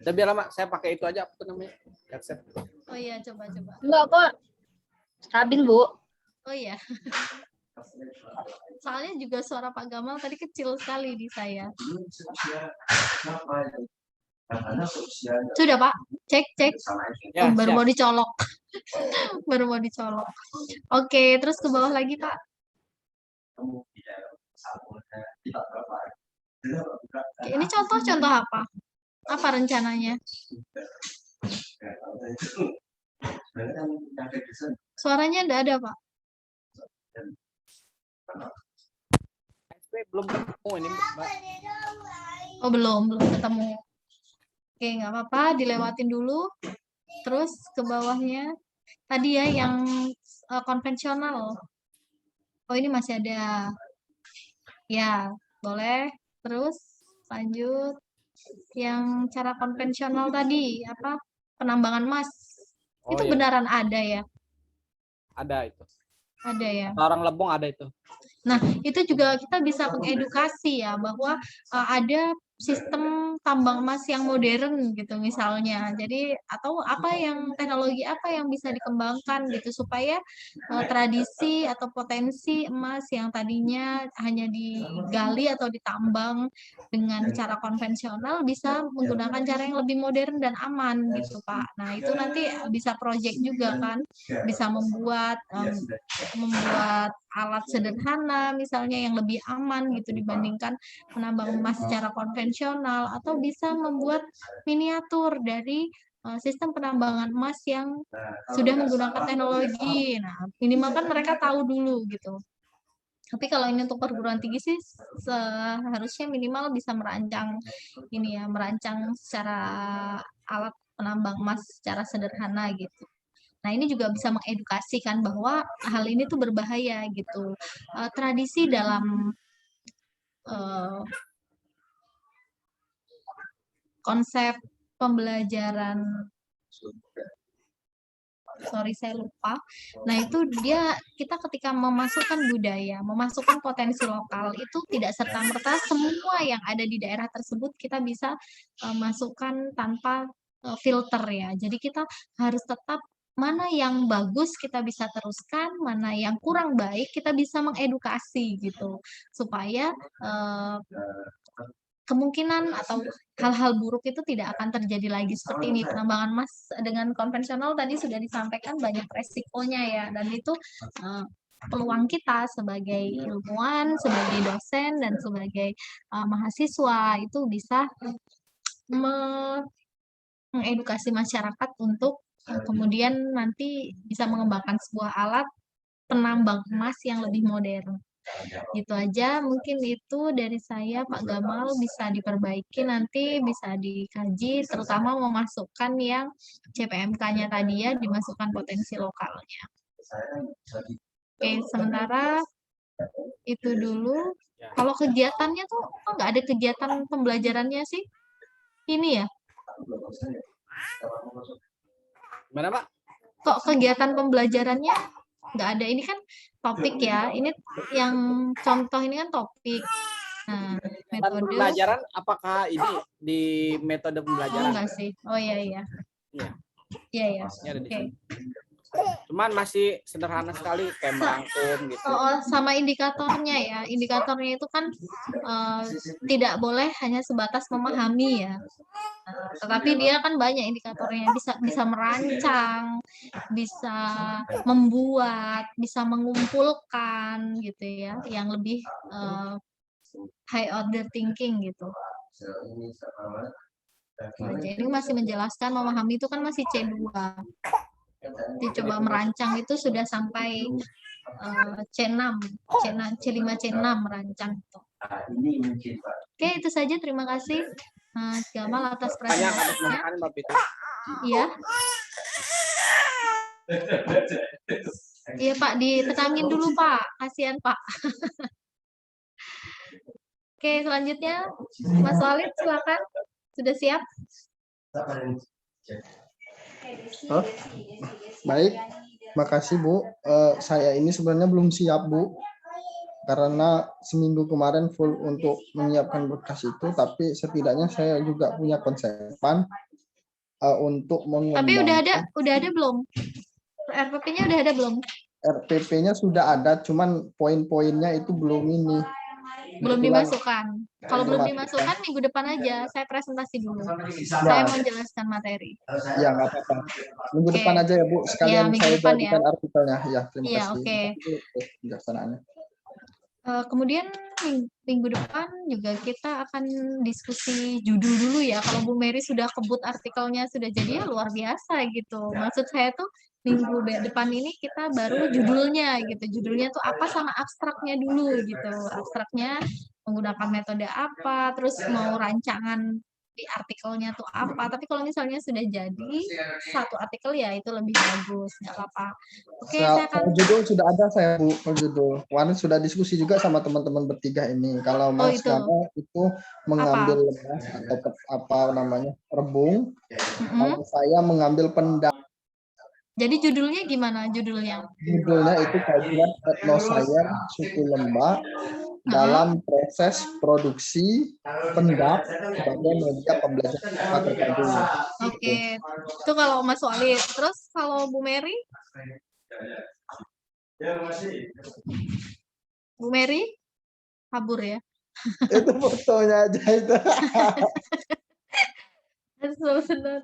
Udah biar lama, saya pakai itu aja, apa namanya? Headset. Oh iya, coba. Enggak kok. Stabil, Bu. Oh iya. Soalnya juga suara Pak Gamal tadi kecil sekali di saya. Sudah, Pak. Cek. Ya, Oh, baru siap. mau dicolok. Baru mau dicolok. Oke, terus ke bawah lagi, Pak. Oke, ini contoh apa? Apa rencananya? Suaranya enggak ada, Pak. SP belum ketemu ini, Mbak. Oh, belum ketemu. Oke, nggak apa-apa, dilewatin dulu. Terus ke bawahnya. Tadi ya yang konvensional. Oh, ini masih ada. Ya, boleh. Terus lanjut. Yang cara konvensional tadi, apa? Penambangan emas. Oh, Itu iya. beneran ada ya? Ada itu. Ada ya. Orang Lebong ada itu. Nah, itu juga kita bisa mengedukasi ya bahwa ada sistem tambang emas yang modern gitu misalnya. Jadi atau apa yang teknologi apa yang bisa dikembangkan gitu supaya tradisi atau potensi emas yang tadinya hanya digali atau ditambang dengan cara konvensional bisa menggunakan cara yang lebih modern dan aman gitu, Pak. Nah, itu nanti bisa project juga kan, bisa membuat alat sederhana misalnya yang lebih aman gitu dibandingkan menambang emas secara konvensional atau bisa membuat miniatur dari sistem penambangan emas yang sudah menggunakan teknologi. Nah, minimal kan mereka tahu dulu gitu. Tapi kalau ini untuk perguruan tinggi sih seharusnya minimal bisa merancang ini ya, merancang secara alat penambang emas secara sederhana gitu. Nah, ini juga bisa mengedukasikan bahwa hal ini tuh berbahaya gitu. Tradisi dalam konsep pembelajaran, sorry saya lupa. Nah, itu kita ketika memasukkan budaya, memasukkan potensi lokal itu tidak serta-merta semua yang ada di daerah tersebut kita bisa masukkan tanpa filter ya. Jadi kita harus tetap mana yang bagus kita bisa teruskan, mana yang kurang baik kita bisa mengedukasi gitu supaya kemungkinan atau hal-hal buruk itu tidak akan terjadi lagi seperti ini. Penambangan emas dengan konvensional tadi sudah disampaikan banyak resikonya ya, dan itu peluang kita sebagai ilmuwan, sebagai dosen, dan sebagai mahasiswa itu bisa mengedukasi masyarakat untuk kemudian nanti bisa mengembangkan sebuah alat penambang emas yang lebih modern. Itu aja, mungkin itu dari saya, Pak Gamal, bisa diperbaiki nanti, bisa dikaji, terutama memasukkan yang CPMK-nya tadi ya, dimasukkan potensi lokalnya. Oke, sementara itu dulu. Kalau kegiatannya tuh, kok nggak ada kegiatan pembelajarannya sih? Ini ya? Gimana, Pak? Kok kegiatan pembelajarannya nggak ada? Ini kan topik ya. Ini yang contoh ini kan topik. Nah, metode pembelajaran apakah ini di metode pembelajaran? enggak sih. Oh iya. Iya. Iya. Ini ada di Oke. sini. Cuman masih sederhana sekali kayak merangkum gitu. Sama indikatornya ya. Indikatornya itu kan tidak boleh hanya sebatas memahami ya. Tetapi dia kan banyak indikatornya, bisa merancang, bisa membuat, bisa mengumpulkan gitu ya, yang lebih high order thinking gitu. Nah, jadi masih menjelaskan memahami itu kan masih C2. Dicoba merancang itu sudah sampai C6, C5, C6 merancang itu. Oke, itu saja. Terima kasih Mas Gamal atas presentasinya. Banyak Mbak Pitu. Iya. Iya Pak, ditenangin dulu Pak, kasihan Pak. Oke, selanjutnya Mas Walid silakan. Sudah siap? Oh, baik, makasih Bu. Saya ini sebenarnya belum siap Bu, karena seminggu kemarin full untuk menyiapkan berkas itu, tapi setidaknya saya juga punya konsepan untuk Tapi udah mengembangkan. ada belum? RPP-nya udah ada belum? RPP-nya sudah ada, cuman poin-poinnya itu belum ini. Belum Kebetulan dimasukkan. Kalau belum dimasukkan minggu depan aja, saya presentasi dulu. Saya mau jelaskan materi. ya nggak apa-apa. Minggu Oke. depan aja ya Bu, sekalian minggu saya depan ya. jadikan artikelnya. Ya, terima Iya, kasih. oke. Kebijaksanaannya. Kemudian minggu depan juga kita akan diskusi judul dulu ya. Kalau Bu Mary sudah kebut artikelnya sudah jadi ya luar biasa gitu. Maksud saya tuh minggu depan ini kita baru judulnya gitu. Judulnya tuh apa sama abstraknya dulu gitu. Abstraknya menggunakan metode apa, terus mau rancangan di artikelnya tuh apa. Tapi kalau misalnya sudah jadi satu artikel ya itu lebih bagus, nggak apa-apa. Oke, saya akan. Kalau judul sudah ada saya Bu, kalau judul. Kemarin sudah diskusi juga sama teman-teman bertiga ini. Kalau Mas itu. Gama itu mengambil atau apa namanya rebung, kalau saya mengambil pendak. Jadi judulnya gimana judulnya? Judulnya itu kajian etnoscience suku Lembah dalam proses produksi pendak sebagai media pembelajaran atau kajian. Oke, itu kalau Mas Walid. Terus kalau Bu Mary? Bu Mary? Kabur ya? Itu fotonya aja itu.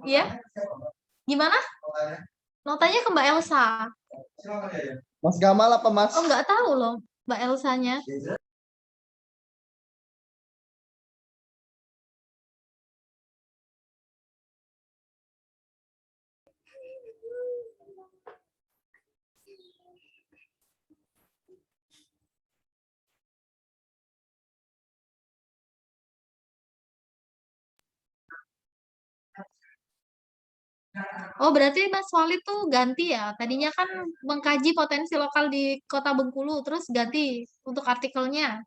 Ya? Gimana? Notanya ke Mbak Elsa. Mas Gamal apa Mas? Oh, nggak tahu loh Mbak Elsanya. Oh, berarti Mas Walid tuh ganti ya. Tadinya kan mengkaji potensi lokal di Kota Bengkulu, terus ganti untuk artikelnya.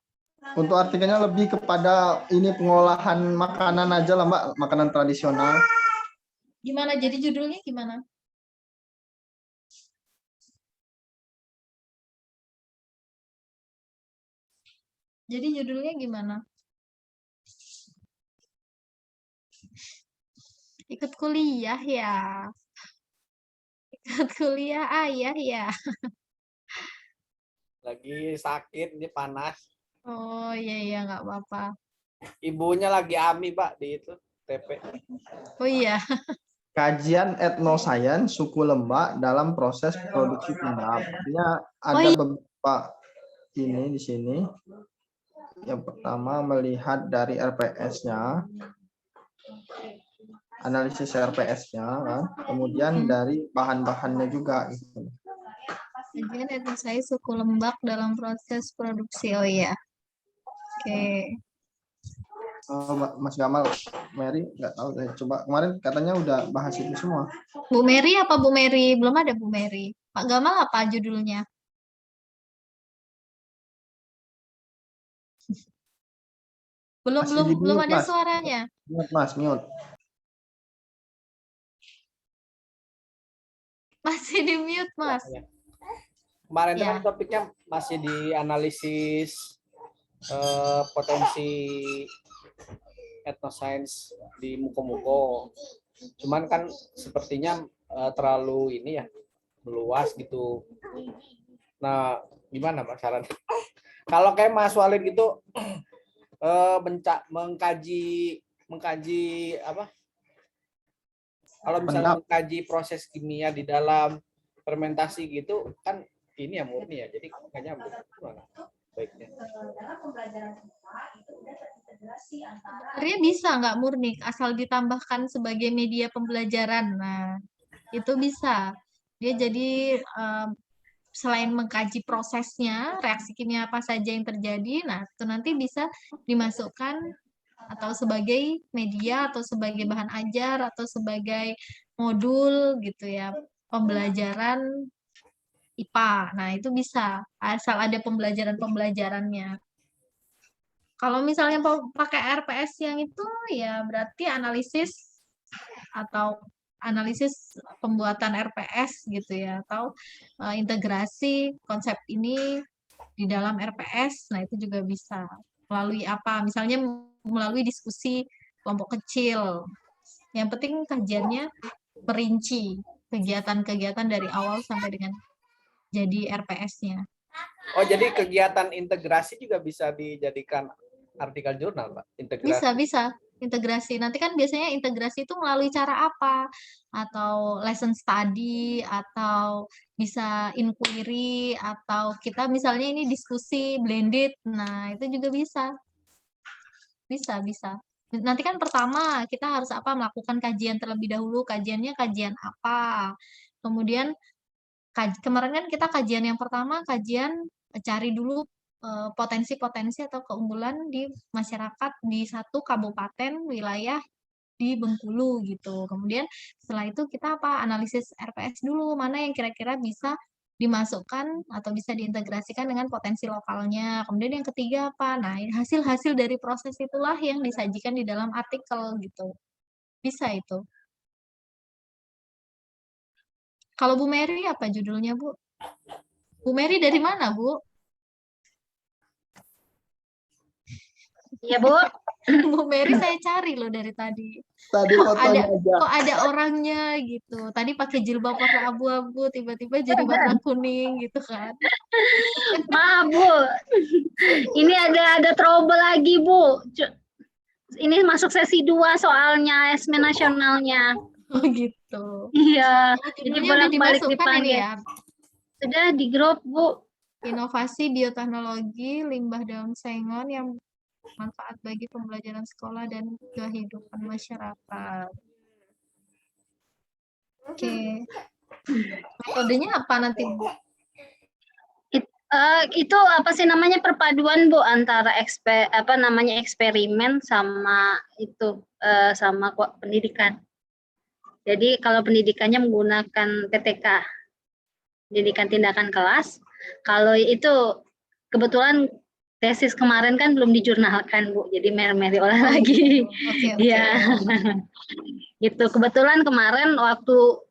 Untuk artikelnya lebih kepada ini pengolahan makanan aja lah Mbak, makanan tradisional. Gimana? Jadi judulnya gimana? Jadi judulnya gimana? Ikut kuliah ya. Ikut kuliah ayah ya. Lagi sakit, ini panas. Oh iya nggak apa-apa. Ibunya lagi AMI Pak di itu TP. Oh iya. Kajian etnoscience suku Lembah dalam proses produksi pendak. Artinya ada beberapa ini di sini. Yang pertama melihat dari RPS-nya, analisis RPS-nya, kan? Kemudian dari bahan-bahannya juga. Gitu. Kajian etnoscience suku Lembak dalam proses produksi. Oh iya. Oke. Mas Gamal, Mary nggak tahu saya coba kemarin katanya udah bahas itu semua. Bu Mary apa Bu Mary? Belum ada Bu Mary. Pak Gamal apa judulnya? Belum ada Mas. suaranya. Mute Mas, mute. Masih di mute Mas. Kemarin kan topiknya masih di analisis potensi etnoscience di Muko-Muko. Cuman kan sepertinya terlalu ini ya, meluas gitu. Nah, gimana Pak saran? Kalau kayak Mas Walid gitu mengkaji apa? Kalau misalnya mengkaji proses kimia di dalam fermentasi gitu kan ini ya murni ya. Jadi nggak nyambung. Gimana baiknya? Sebenarnya bisa nggak murni asal ditambahkan sebagai media pembelajaran. Nah, itu bisa. Dia jadi selain mengkaji prosesnya, reaksi kimia apa saja yang terjadi, nah itu nanti bisa dimasukkan atau sebagai media atau sebagai bahan ajar atau sebagai modul gitu ya. pembelajaran IPA. Nah, itu bisa asal ada pembelajarannya. Kalau misalnya pakai RPS yang itu ya berarti analisis atau analisis pembuatan RPS gitu ya, atau integrasi konsep ini di dalam RPS. Nah, itu juga bisa melalui apa? Misalnya melalui diskusi kelompok kecil. Yang penting kajiannya perinci kegiatan-kegiatan dari awal sampai dengan jadi RPS-nya. Oh, jadi kegiatan integrasi juga bisa dijadikan artikel jurnal, Pak? Integrasi. Bisa. Integrasi. Nanti kan biasanya integrasi itu melalui cara apa? Atau lesson study, atau bisa inquiry, atau kita misalnya ini diskusi blended. Nah, itu juga bisa. Bisa. Nanti kan pertama kita harus apa? Melakukan kajian terlebih dahulu. Kajiannya kajian apa? Kemudian kemarin kan kita kajian yang pertama, kajian cari dulu potensi-potensi atau keunggulan di masyarakat di satu kabupaten wilayah di Bengkulu gitu. Kemudian setelah itu kita apa? Analisis RPS dulu, mana yang kira-kira bisa dimasukkan atau bisa diintegrasikan dengan potensi lokalnya. Kemudian yang ketiga apa? Nah, hasil-hasil dari proses itulah yang disajikan di dalam artikel gitu. Bisa itu. Kalau Bu Mary apa judulnya, Bu? Bu Mary dari mana, Bu? Iya, Bu. Bu Mary saya cari loh dari tadi. Tadi fotonya aja. Kok ada orangnya gitu. Tadi pakai jilbab warna abu-abu, tiba-tiba jadi warna kuning gitu kan. Maaf, Bu. Ini ada trouble lagi, Bu. Ini masuk sesi 2 soalnya esme nasionalnya. Oh gitu. Iya, jadi Judulnya udah bolak-balik dimasukkan ini dipanggil. ya. Sudah di grup, Bu. Inovasi bioteknologi limbah daun sengon yang manfaat bagi pembelajaran sekolah dan kehidupan masyarakat. Oke. Metodenya apa nanti, Bu? Itu apa sih namanya perpaduan, Bu, antara eksperimen sama itu sama pendidikan. Jadi kalau pendidikannya menggunakan PTK, pendidikan tindakan kelas. Kalau itu kebetulan tesis kemarin kan belum dijurnalkan, Bu, jadi Mary olah lagi. Oke. Iya. Gitu. Kebetulan kemarin waktu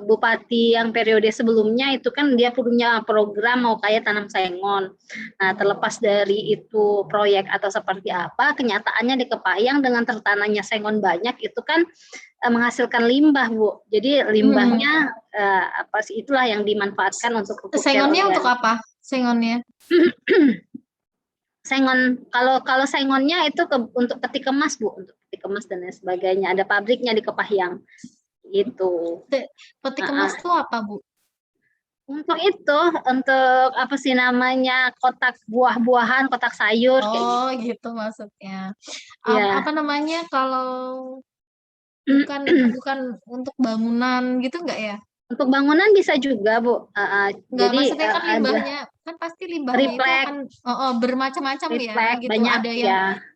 Bupati yang periode sebelumnya itu kan dia punya program mau kayak tanam sengon. Nah, terlepas dari itu proyek atau seperti apa, kenyataannya di Kepayang dengan tertanamnya sengon banyak itu kan menghasilkan limbah, Bu. Jadi limbahnya itulah yang dimanfaatkan untuk sengonnya untuk apa? Sengonnya? Sengon, kalau sengonnya itu untuk peti kemas, Bu, untuk peti kemas dan lain sebagainya. Ada pabriknya di Kepahyang. Gitu. Peti kemas itu apa, Bu? Untuk apa sih namanya, kotak buah-buahan, kotak sayur. Oh, kayak gitu maksudnya. Ya. Apa namanya kalau bukan untuk bangunan gitu enggak ya? Untuk bangunan bisa juga, Bu. Enggak, Jadi maksudnya kan limbahnya kan pasti limbahnya itu akan bermacam-macam ya, gitu. Banyak,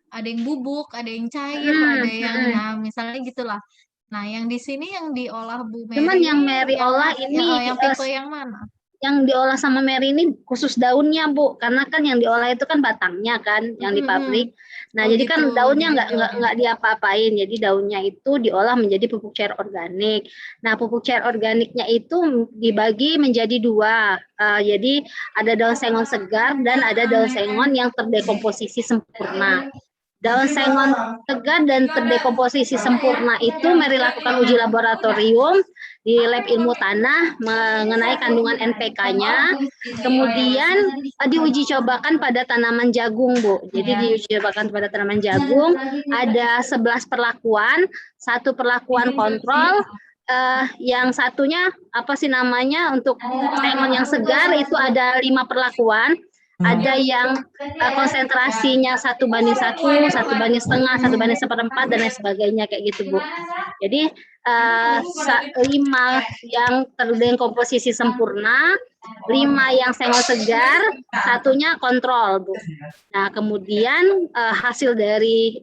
ada yang bubuk, ada yang cair, ada yang misalnya gitulah. Nah, yang di sini yang diolah Bu Mary. Cuman yang Mary olah ini yang tipe yang mana? Yang diolah sama Mary ini khusus daunnya, Bu, karena kan yang diolah itu kan batangnya kan, yang di pabrik. Nah, jadi kan daunnya nggak diapa-apain, jadi daunnya itu diolah menjadi pupuk cair organik. Nah, pupuk cair organiknya itu dibagi menjadi 2, jadi ada daun sengon segar dan ada daun sengon yang terdekomposisi sempurna. Daun sengon segar dan terdekomposisi sempurna itu Mary lakukan uji laboratorium di lab ilmu tanah mengenai kandungan NPK-nya. Kemudian diuji cobakan pada tanaman jagung, Bu. Jadi diuji cobakan pada tanaman jagung ada 11 perlakuan, 1 perlakuan kontrol, yang satunya apa sih namanya untuk sengon yang segar itu ada 5 perlakuan. Ada yang konsentrasinya 1:1, 1,5, 1/1/4 dan lain sebagainya kayak gitu, Bu. Jadi 5 yang terdekomposisi sempurna, 5 yang sengon segar, 1-nya kontrol, Bu. Nah, kemudian hasil dari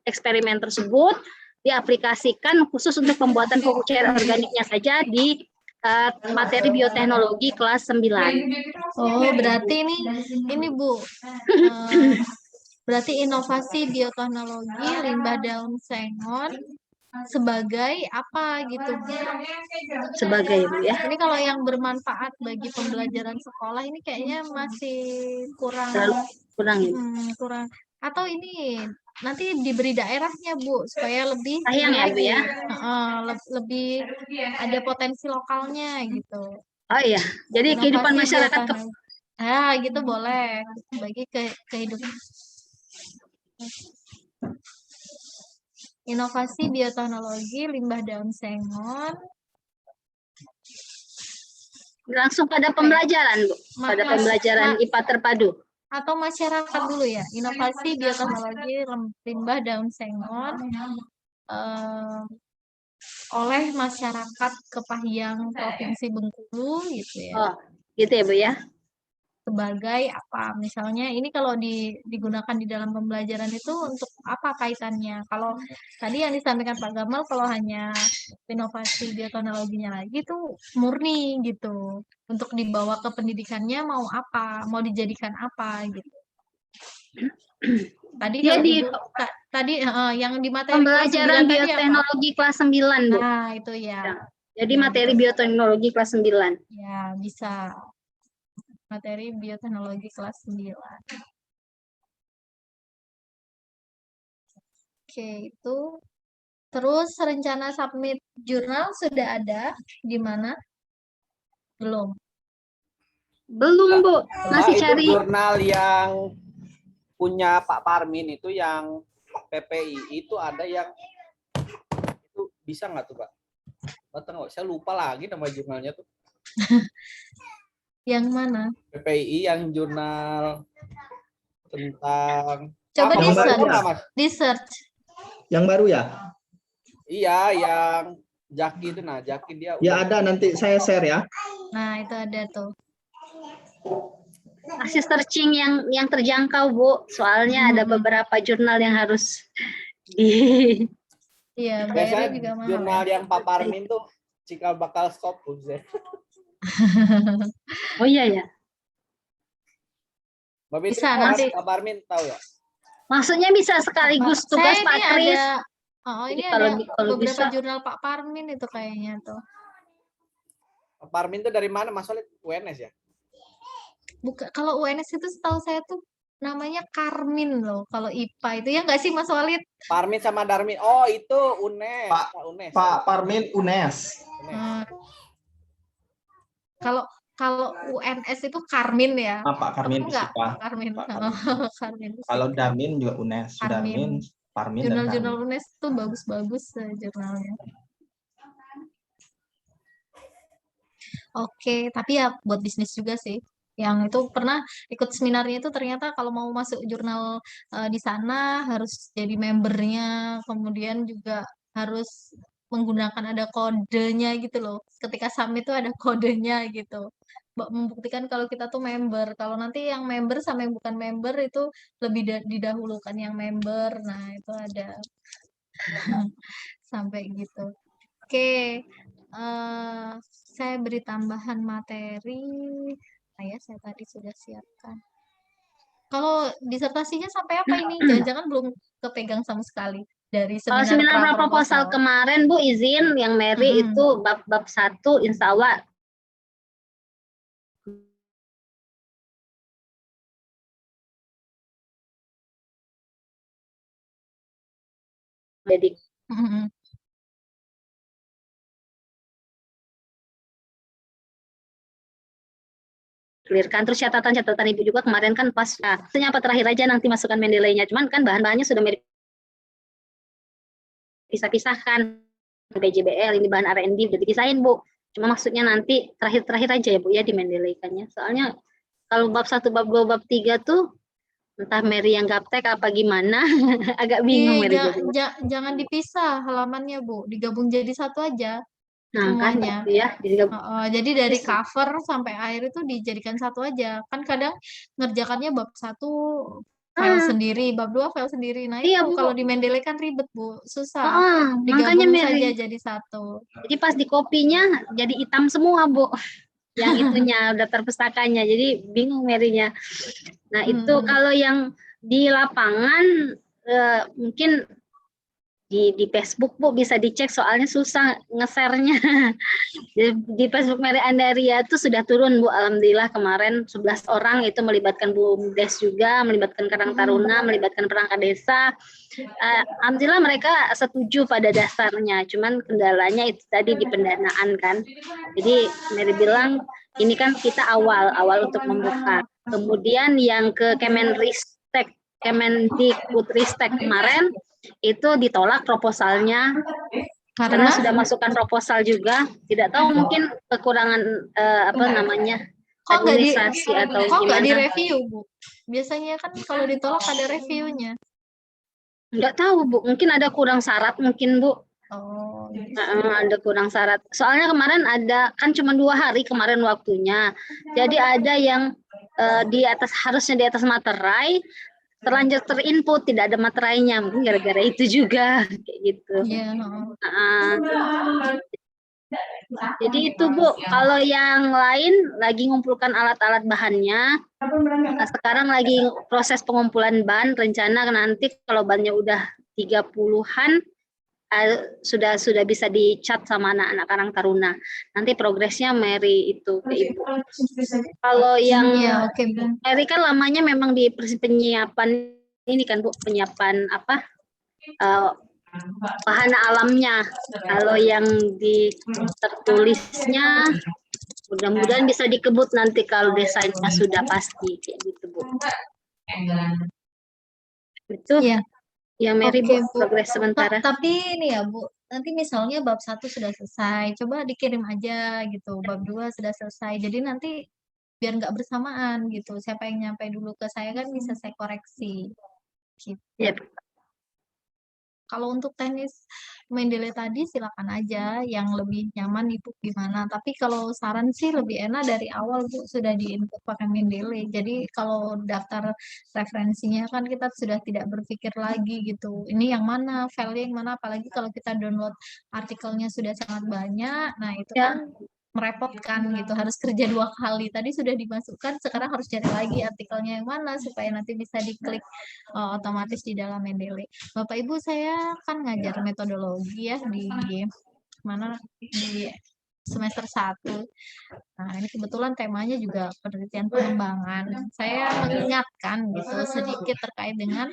eksperimen tersebut diaplikasikan khusus untuk pembuatan pupuk cair organiknya saja di materi bioteknologi kelas 9. Oh, berarti ini Bu. eh, berarti inovasi bioteknologi limbah daun sengon sebagai apa gitu, Bu? Sebagai Bu ya. Ini kalau yang bermanfaat bagi pembelajaran sekolah ini kayaknya masih kurang Terlalu kurang ya. kurang. Atau ini nanti diberi daerahnya Bu supaya lebih Sayang ya, Bu, lagi. ya? Lebih ada potensi lokalnya gitu. Oh iya, jadi kehidupan Inovasi masyarakat tuh. bioteknologi. Gitu boleh bagi kehidupan. Inovasi bioteknologi limbah daun sengon. Langsung pada pembelajaran, Bu. Pada pembelajaran IPA terpadu. Atau masyarakat dulu ya. Inovasi bioteknologi limbah daun sengon oleh masyarakat Kepahyang Provinsi Bengkulu gitu ya. Oh, gitu ya, Bu ya. Sebagai apa? Misalnya ini kalau digunakan di dalam pembelajaran itu untuk apa kaitannya? Kalau tadi yang disampaikan Pak Gamal kalau hanya inovasi bioteknologinya lagi itu murni gitu. Untuk dibawa ke pendidikannya mau apa? Mau dijadikan apa gitu. Tadi kalau Jadi Ibu tadi yang di materi pembelajaran kelas 9 tadi apa? bioteknologi kelas 9, Bu. Nah, itu ya. Jadi Ya, materi bioteknologi kelas 9. Ya, bisa. Materi bioteknologi kelas 9. Oke, itu. Terus rencana submit jurnal sudah ada di mana? Belum. Belum, Bu. Masih Mbak, cari. itu jurnal yang punya Pak Parmin itu yang PPI itu ada yang itu bisa nggak tuh, Pak? Betul, saya lupa lagi nama jurnalnya tuh. Yang mana? PPI yang jurnal tentang Coba apa, di Mas? search. Tahu nggak, Mas? Di search. Yang baru ya? Iya, yang Jaki itu. Nah, Jaki dia Ya ada, nanti saya share ya. Nah, itu ada tuh. Masih searching yang terjangkau, Bu. Soalnya ada beberapa jurnal yang harus di. Iya, bayarnya biasanya juga mahal. jurnal Ya. yang Pak Parmin tuh cikal bakal Scopus ya. Oh iya ya. Mbak Fitri Bisa, tahu, nanti. Pak Parmin tahu ya? Maksudnya bisa sekaligus tugas Saya Pak ini Kris. ada ini Jadi ada kalau beberapa bisa. jurnal Pak Parmin itu kayaknya tuh. Pak Parmin tuh dari mana, Mas Solid? UNS ya? Kalau UNS itu setahu saya tuh namanya Karmin loh. Kalau IPA itu ya nggak sih Mas Walid? Parmin sama Darmin. Oh, itu UNES. Pak UNES. Pak Parmin UNES. Hmm. Kalau UNS itu Karmin ya? Pak Karmin Enggak, Fisika. Karmin. Pak Karmin. Karmin. Kalau Fisika. Darmin juga UNES. Darmin, Parmin dan Jurnal-jurnal Darmin. UNES tuh bagus-bagus jurnalnya. Oke, tapi ya buat bisnis juga sih. Yang itu pernah ikut seminarnya itu ternyata kalau mau masuk jurnal di sana harus jadi membernya, kemudian juga harus menggunakan ada kodenya gitu loh. Ketika submit itu ada kodenya gitu. Membuktikan kalau kita tuh member. Kalau nanti yang member sama yang bukan member itu lebih didahulukan yang member. Nah, itu ada sampai gitu. Oke, saya beri tambahan materi. Nah ya, saya tadi sudah siapkan. Kalau disertasinya sampai apa ini? Jangan-jangan belum kepegang sama sekali dari Kalau seminar seminar proposal kemarin, Bu, izin yang Mary itu bab 1 insya Allah. Jadi clearkan. Terus catatan-catatan Ibu juga kemarin kan pas apa terakhir aja nanti masukkan Mendeley-nya. Cuman kan bahan-bahannya sudah pisah-pisahkan. PJBL ini bahan R&D udah dipisahin, Bu. Cuma maksudnya nanti terakhir-terakhir aja ya, Bu, ya di Mendeley-kannya. Soalnya kalau bab 1, bab 2, bab 3 tuh entah Mary yang gaptek apa gimana, agak bingung Mary. Jangan dipisah halamannya, Bu. Digabung jadi satu aja. Nah, semuanya. Kan, ya, jadi dari cover sampai akhir itu dijadikan satu aja. Kan kadang ngerjakannya bab 1 file Ah, sendiri, bab 2 file sendiri. Nah, iya, itu Bu. kalau di Mendeley kan ribet, Bu. Susah. Makanya Digabung Mary. saja jadi satu. Jadi pas di kopinya jadi hitam semua, Bu. Yang itunya daftar pustakanya. Jadi bingung Mary-nya. Nah, itu Hmm. kalau yang di lapangan mungkin di Facebook, Bu, bisa dicek soalnya susah nge-share-nya. Di Facebook Mary Andaria itu sudah turun, Bu. Alhamdulillah kemarin 11 orang, itu melibatkan Bu Des juga, melibatkan Karang Taruna, melibatkan perangkat desa. Alhamdulillah mereka setuju pada dasarnya, cuman kendalanya itu tadi di pendanaan kan. Jadi Mary bilang ini kan kita awal untuk membuka. Kemudian yang ke Kemenristek, Kemendikbudristek kemarin itu ditolak proposalnya karena Karena sudah masukkan proposal juga. Tidak tahu mungkin kekurangan kok nggak di administrasi atau kok nggak gimana. direview, Bu? Biasanya kan kalau ditolak ada reviewnya. Nggak tahu, Bu. Mungkin ada kurang syarat mungkin, Bu. Oh, Ada kurang syarat. Soalnya kemarin ada kan cuma 2 hari kemarin waktunya. Jadi ada yang harusnya di atas materai, terlanjur terinput tidak ada materainya. Mungkin gara-gara itu juga kayak gitu. iya. Jadi itu, Bu. Kalau yang lain lagi ngumpulkan alat-alat bahannya. Sekarang lagi proses pengumpulan ban. Rencana nanti kalau bannya udah 30-an sudah bisa dicat sama anak-anak Karang Taruna. Nanti progresnya Mary itu ke Ibu. Kalau yang Iya, oke, Bu. Mary kan lamanya memang di penyiapan ini kan, Bu, penyiapan bahan alamnya. Kalau yang di tertulisnya mudah-mudahan bisa dikebut nanti kalau desainnya sudah pasti kayak gitu, Bu. Itu Iya. yang Mary, Oke, Bu, Bu. progres sementara. Tapi ini ya, Bu, nanti misalnya bab 1 sudah selesai, coba dikirim aja gitu. Bab 2 sudah selesai. Jadi nanti biar nggak bersamaan gitu. Siapa yang nyampe dulu ke saya kan bisa saya koreksi. Gitu. Ya, Kalau untuk teknis Mendeley tadi silakan aja yang lebih nyaman Ibu gimana. Tapi kalau saran sih lebih enak dari awal Bu sudah diinput pakai Mendeley. Jadi kalau daftar referensinya kan kita sudah tidak berpikir lagi gitu. Ini yang mana, file yang mana, apalagi kalau kita download artikelnya sudah sangat banyak. Nah, itu ya. kan merepotkan gitu, harus kerja 2 kali. Tadi sudah dimasukkan, sekarang harus cari lagi artikelnya yang mana supaya nanti bisa diklik otomatis di dalam Mendeley. Bapak Ibu, saya kan ngajar metodologi ya di mana di semester 1. Nah, ini kebetulan temanya juga penelitian pengembangan. Saya mengingatkan gitu sedikit terkait dengan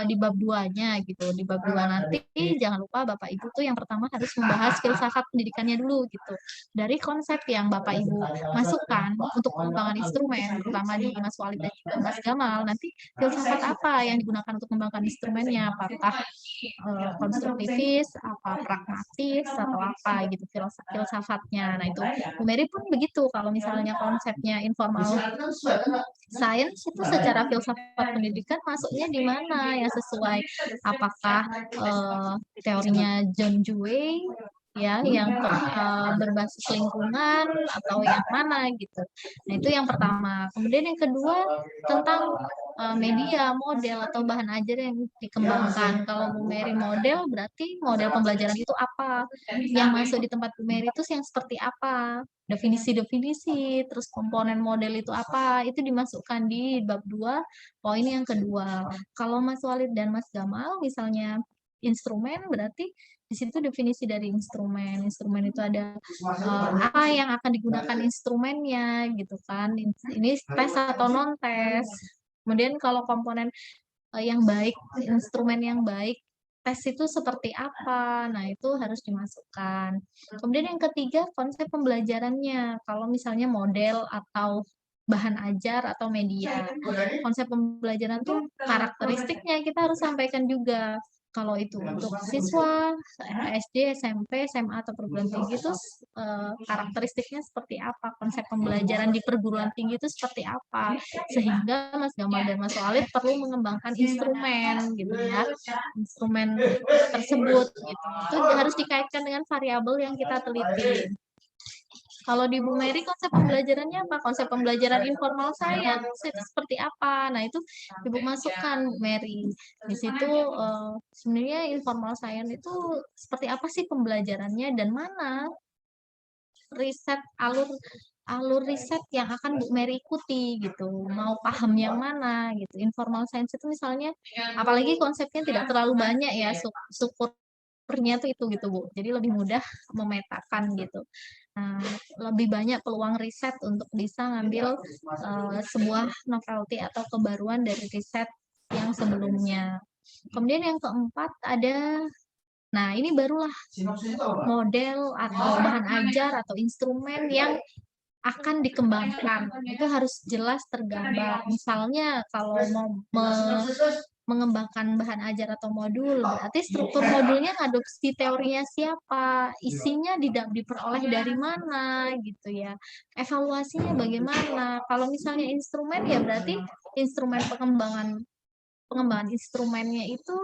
di bab 2-nya gitu. Di bab 2 nanti jangan lupa Bapak Ibu tuh yang pertama harus membahas filsafat pendidikannya dulu gitu. Dari konsep yang Bapak Ibu masukkan untuk pengembangan instrumen, terutama di Mas Walid dan juga Mas Gamal, nanti filsafat apa yang digunakan untuk mengembangkan instrumennya? Apakah konstruktivis, apa pragmatis, atau apa gitu filsafatnya. Nah, itu Bu Mary pun begitu. Kalau misalnya konsepnya informal science itu secara filsafat pendidikan masuknya di mana yang sesuai, apakah teorinya John Dewey ya yang berbasis lingkungan atau yang mana gitu. Nah, itu yang pertama. Kemudian yang kedua tentang media, model atau bahan ajar yang dikembangkan. Kalau Bu Mary model berarti model pembelajaran itu apa? Yang masuk di tempat Bu Mary itu yang seperti apa? Definisi-definisi, terus komponen model itu apa? Itu dimasukkan di bab 2, poin yang kedua. Kalau Mas Walid dan Mas Gamal misalnya instrumen berarti di situ definisi dari instrumen. Instrumen itu ada apa yang akan digunakan instrumennya gitu kan. Ini tes atau non tes. Kemudian kalau komponen yang baik, instrumen yang baik, tes itu seperti apa. Nah, itu harus dimasukkan. Kemudian yang ketiga, konsep pembelajarannya. Kalau misalnya model atau bahan ajar atau media. Konsep pembelajaran itu karakteristiknya kita harus sampaikan juga. Kalau itu untuk siswa SD, SMP, SMA atau perguruan tinggi itu karakteristiknya seperti apa, konsep pembelajaran di perguruan tinggi itu seperti apa, sehingga Mas Gamal dan Mas Walid perlu mengembangkan instrumen gitu ya, instrumen tersebut gitu. Itu harus dikaitkan dengan variabel yang kita teliti. Kalau di Bu Mary konsep pembelajarannya apa? Konsep pembelajaran informal science itu seperti apa? Nah, itu Ibu masukkan Bu Mary. Di situ sebenarnya informal science itu seperti apa sih pembelajarannya dan mana riset alur riset yang akan Bu Mary ikuti gitu. Mau paham yang mana gitu. Informal science itu misalnya apalagi konsepnya tidak terlalu banyak ya, syukurnya tuh itu gitu Bu. Jadi lebih mudah memetakan gitu. Nah, lebih banyak peluang riset untuk bisa ngambil sebuah novelty atau kebaruan dari riset yang sebelumnya. Kemudian yang keempat ada, nah ini barulah model atau bahan ajar atau instrumen yang akan dikembangkan. Itu harus jelas tergambar. Misalnya kalau mau mengembangkan bahan ajar atau modul, berarti struktur modulnya adopsi teorinya siapa, isinya diperoleh dari mana gitu ya, evaluasinya bagaimana. Kalau misalnya instrumen ya berarti instrumen pengembangan instrumennya itu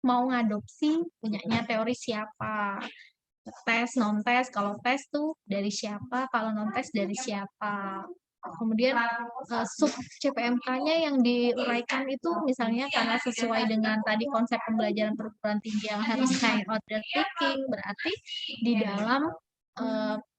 mau ngadopsi punyanya teori siapa, tes non tes, kalau tes tuh dari siapa, kalau non tes dari siapa. Kemudian sub CPMK-nya yang diuraikan itu misalnya karena sesuai dengan tadi konsep pembelajaran perguruan tinggi yang harus high order thinking, berarti di dalam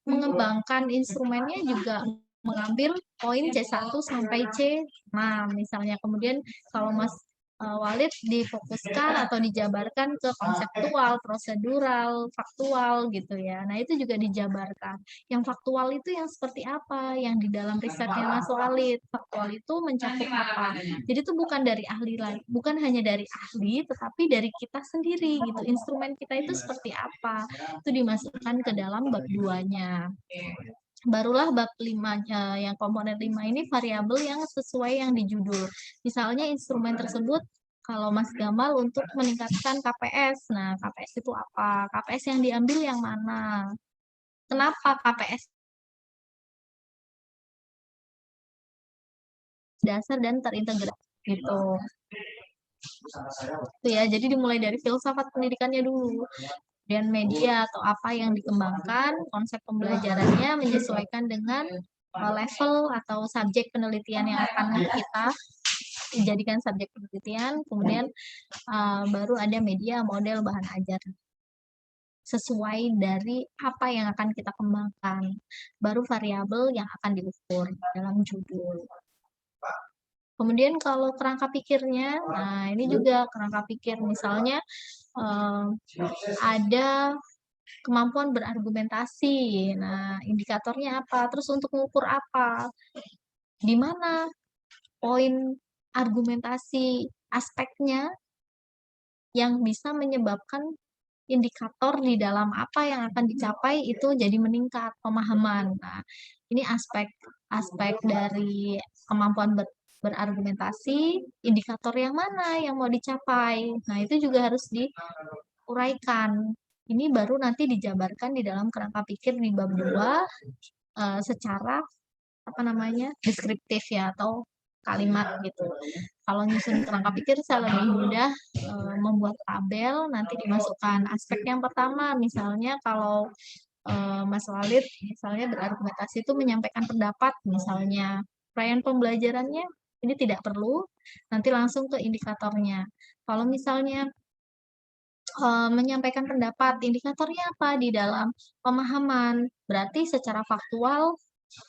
mengembangkan instrumennya juga mengambil poin C1 sampai C6 misalnya. Kemudian kalau Mas Walid difokuskan atau dijabarkan ke konseptual, prosedural, faktual gitu ya. Nah, itu juga dijabarkan. Yang faktual itu yang seperti apa? Yang di dalam risetnya Mas Walid. Faktual itu mencakup apa? Jadi itu bukan dari ahli lagi, bukan hanya dari ahli, tetapi dari kita sendiri gitu. Instrumen kita itu seperti apa? Itu dimasukkan ke dalam bab 2-nya. Barulah bab 5 yang komponen 5 ini variabel yang sesuai yang di judul. Misalnya instrumen tersebut kalau Mas Gamal untuk meningkatkan KPS. Nah, KPS itu apa? KPS yang diambil yang mana? Kenapa KPS dasar dan terintegrasi gitu. Itu ya, jadi dimulai dari filsafat pendidikannya dulu. Dan media atau apa yang dikembangkan, konsep pembelajarannya menyesuaikan dengan level atau subjek penelitian yang akan kita dijadikan subjek penelitian, kemudian baru ada media, model, bahan ajar. Sesuai dari apa yang akan kita kembangkan. Baru variabel yang akan diukur dalam judul. Kemudian kalau kerangka pikirnya, nah ini juga kerangka pikir misalnya ada kemampuan berargumentasi. Nah, indikatornya apa? Terus untuk mengukur apa? Di mana poin argumentasi aspeknya yang bisa menyebabkan indikator di dalam apa yang akan dicapai itu jadi meningkat pemahaman. Nah, ini aspek dari kemampuan berargumentasi, indikator yang mana yang mau dicapai. Nah, itu juga harus diuraikan. Ini baru nanti dijabarkan di dalam kerangka pikir di bab 2 secara deskriptif ya atau kalimat gitu. Kalau nyusun kerangka pikir saya lebih mudah membuat tabel, nanti dimasukkan aspek yang pertama, misalnya kalau Mas Walid misalnya berargumentasi itu menyampaikan pendapat misalnya. Rangkaian pembelajarannya ini tidak perlu, nanti langsung ke indikatornya. Kalau misalnya menyampaikan pendapat, indikatornya apa di dalam pemahaman, berarti secara faktual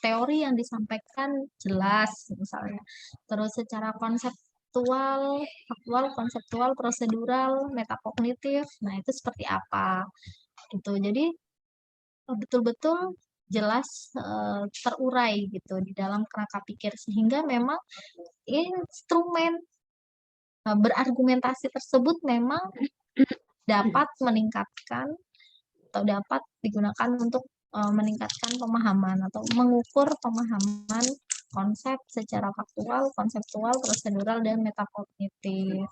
teori yang disampaikan jelas misalnya. Terus secara konseptual, faktual, konseptual, prosedural, metakognitif, nah itu seperti apa gitu. Jadi betul-betul jelas terurai gitu di dalam kerangka pikir sehingga memang instrumen berargumentasi tersebut memang dapat meningkatkan atau dapat digunakan untuk meningkatkan pemahaman atau mengukur pemahaman konsep secara faktual, konseptual, prosedural, dan metakognitif.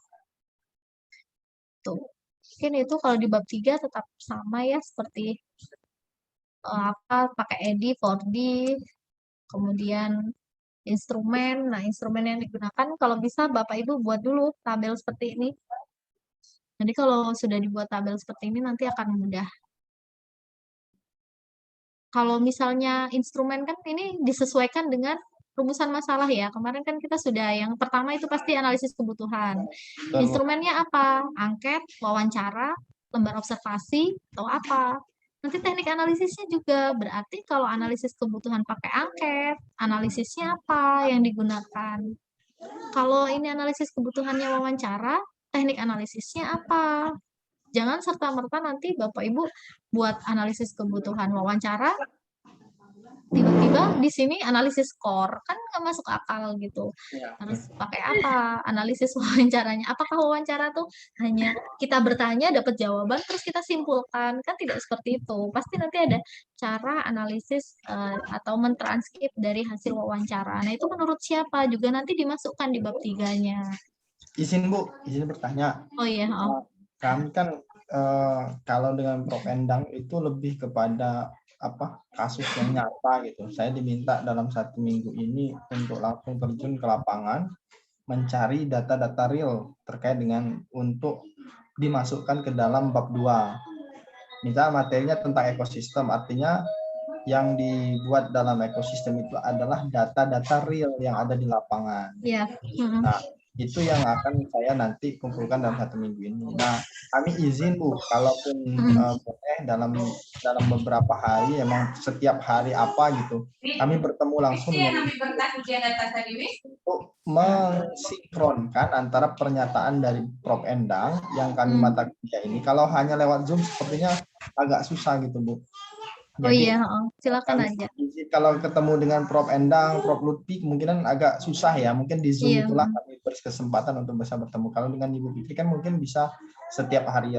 Tuh. Mungkin itu kalau di bab 3 tetap sama ya, seperti pakai EDI, 4D, kemudian instrumen. Nah, instrumen yang digunakan kalau bisa Bapak Ibu buat dulu tabel seperti ini. Jadi kalau sudah dibuat tabel seperti ini nanti akan mudah. kalau misalnya instrumen kan ini disesuaikan dengan rumusan masalah ya. Kemarin kan kita sudah yang pertama itu pasti analisis kebutuhan. Betul, Bu. Instrumennya apa? Angket, wawancara, lembar observasi, atau apa? Nanti teknik analisisnya juga berarti kalau analisis kebutuhan pakai angket, analisisnya apa yang digunakan? Kalau ini analisis kebutuhannya wawancara, teknik analisisnya apa? Jangan serta-merta nanti Bapak Ibu buat analisis kebutuhan wawancara, tiba-tiba di sini analisis skor, kan nggak masuk akal gitu. Harus pakai apa? Analisis wawancaranya. Apakah wawancara tuh hanya kita bertanya dapat jawaban terus kita simpulkan? Kan tidak seperti itu. Pasti nanti ada cara analisis atau mentranskrip dari hasil wawancara. Nah, itu menurut siapa? Juga nanti dimasukkan di bab 3-nya. Izin Bu, izin bertanya. Oh iya, Kami kan kalau dengan Prof Endang itu lebih kepada kasus yang nyata gitu. Saya diminta dalam 1 minggu ini untuk langsung terjun ke lapangan mencari data-data real terkait dengan untuk dimasukkan ke dalam bab 2. Misal materinya tentang ekosistem, artinya yang dibuat dalam ekosistem itu adalah data-data real yang ada di lapangan. Iya. Nah, itu yang akan saya nanti kumpulkan dalam 1 minggu ini. Nah, kami izin Bu, kalaupun boleh dalam beberapa hari, emang setiap hari apa gitu, kami bertemu langsung dengan untuk mensinkronkan antara pernyataan dari Prof Endang yang kami mata kuliah ini. Kalau hanya lewat Zoom sepertinya agak susah gitu Bu. Jadi, silakan aja. Kalau ketemu dengan Prof Endang, Prof Lutfi kemungkinan agak susah ya. Mungkin di Zoom itulah kami berkesempatan untuk bisa bertemu. Kalau dengan Ibu Fitri kan mungkin bisa setiap hari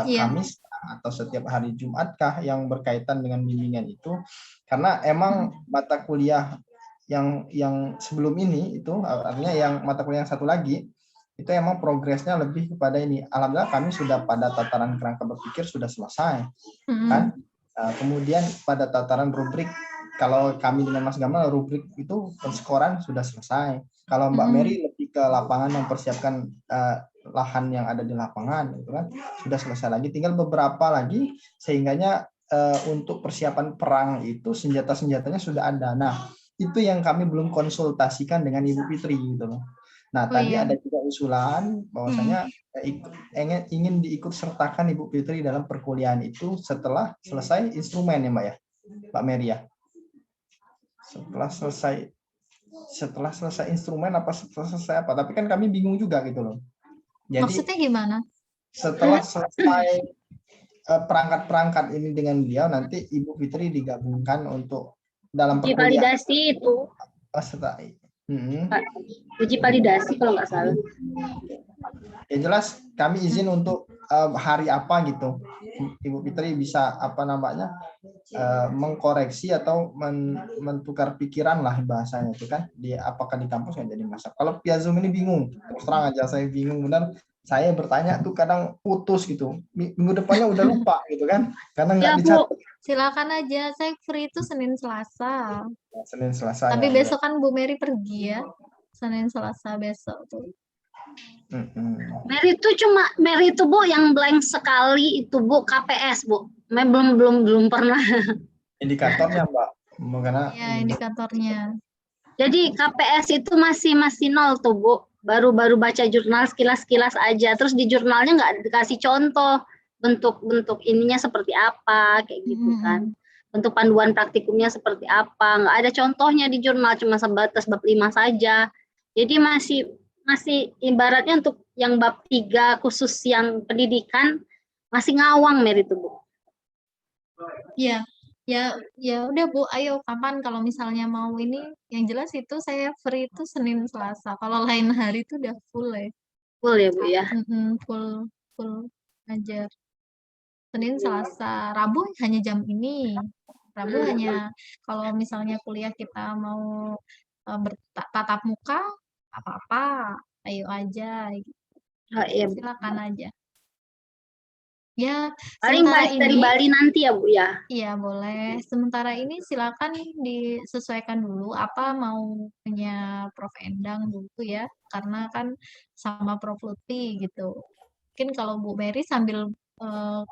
Kamis atau setiap hari Jumat kah yang berkaitan dengan bimbingan itu. Karena emang mata kuliah yang sebelum ini itu artinya yang mata kuliah yang satu lagi itu emang progresnya lebih kepada ini. Alhamdulillah kami sudah pada tataran kerangka berpikir sudah selesai, kan? Kemudian pada tataran rubrik, kalau kami dengan Mas Gamal rubrik itu penskoran sudah selesai. Kalau Mbak Mary lebih ke lapangan mempersiapkan lahan yang ada di lapangan, gitu kan, sudah selesai lagi. Tinggal beberapa lagi sehingganya untuk persiapan perang itu senjata-senjatanya sudah ada. Nah, itu yang kami belum konsultasikan dengan Ibu Fitri gitu loh. Nah, tadi ada juga usulan bahwasanya ingin diikut sertakan Ibu Fitri dalam perkuliahan itu setelah selesai instrumen ya Mbak ya, Mbak Mary ya. Setelah selesai instrumen apa setelah selesai apa? Tapi kan kami bingung juga gitu loh. Jadi, maksudnya gimana? Setelah selesai perangkat-perangkat ini dengan beliau, nanti Ibu Fitri digabungkan untuk dalam perkuliahan. Validasi itu. Setelah Uji validasi kalau nggak salah. Ya jelas kami izin untuk hari apa gitu. Ibu Fitri bisa mengkoreksi atau mentukar pikiran lah bahasanya itu kan. Apakah di kampus nggak jadi masalah. Kalau via Zoom ini bingung. Terus terang aja saya bingung benar. Saya bertanya tuh kadang putus gitu. Minggu depannya udah lupa gitu kan. Karena nggak dicatat. Silakan aja, saya free itu Senin Selasa. Senin Selasa. Tapi besok kan Bu Mary pergi ya. Senin Selasa besok tuh. Mary itu Bu yang blank sekali itu Bu KPS Bu. Belum pernah. Indikatornya Mbak. Ya, indikatornya. Jadi KPS itu masih nol tuh Bu. Baru baca jurnal sekilas aja. Terus di jurnalnya nggak dikasih contoh bentuk ininya seperti apa kayak gitu kan. Bentuk panduan praktikumnya seperti apa. Nggak ada contohnya di jurnal, cuma sebatas bab 5 saja. Jadi masih ibaratnya untuk yang bab 3 khusus yang pendidikan masih ngawang Mary itu Bu. Iya. Ya udah Bu, ayo kapan kalau misalnya mau ini, yang jelas itu saya free itu Senin Selasa. Kalau lain hari itu udah full ya. Full ya Bu ya. Full aja. Senin Selasa, Rabu hanya jam ini. Rabu hanya kalau misalnya kuliah kita mau bertatap muka apa-apa, ayo aja. Gitu. Silakan aja. Ya, paling balik dari Bali nanti ya Bu ya. Iya, boleh. Sementara ini silakan disesuaikan dulu apa maunya Prof Endang dulu ya, karena kan sama Prof Lutfi gitu. Mungkin kalau Bu Mary sambil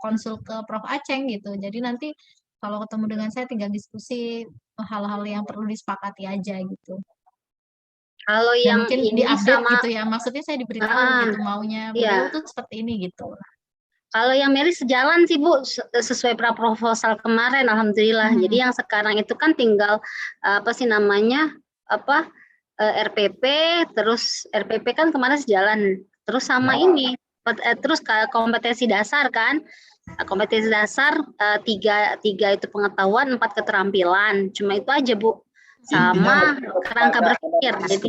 konsul ke Prof Aceng gitu. Jadi nanti Kalau ketemu dengan saya tinggal diskusi hal-hal yang perlu disepakati aja gitu. Kalau Dan yang mungkin ini diupdate sama, gitu ya. Maksudnya saya diberitahu ah, gitu maunya beliau ya. tuh seperti ini gitu. Kalau yang Mary sejalan sih Bu, sesuai pra proposal kemarin, alhamdulillah. Hmm. Jadi yang sekarang itu kan tinggal apa sih namanya, apa RPP, terus RPP kan kemarin sejalan, terus sama ini, terus kompetensi dasar kan, kompetensi dasar tiga itu pengetahuan, 4 keterampilan, cuma itu aja Bu, sama kerangka berpikir. Jadi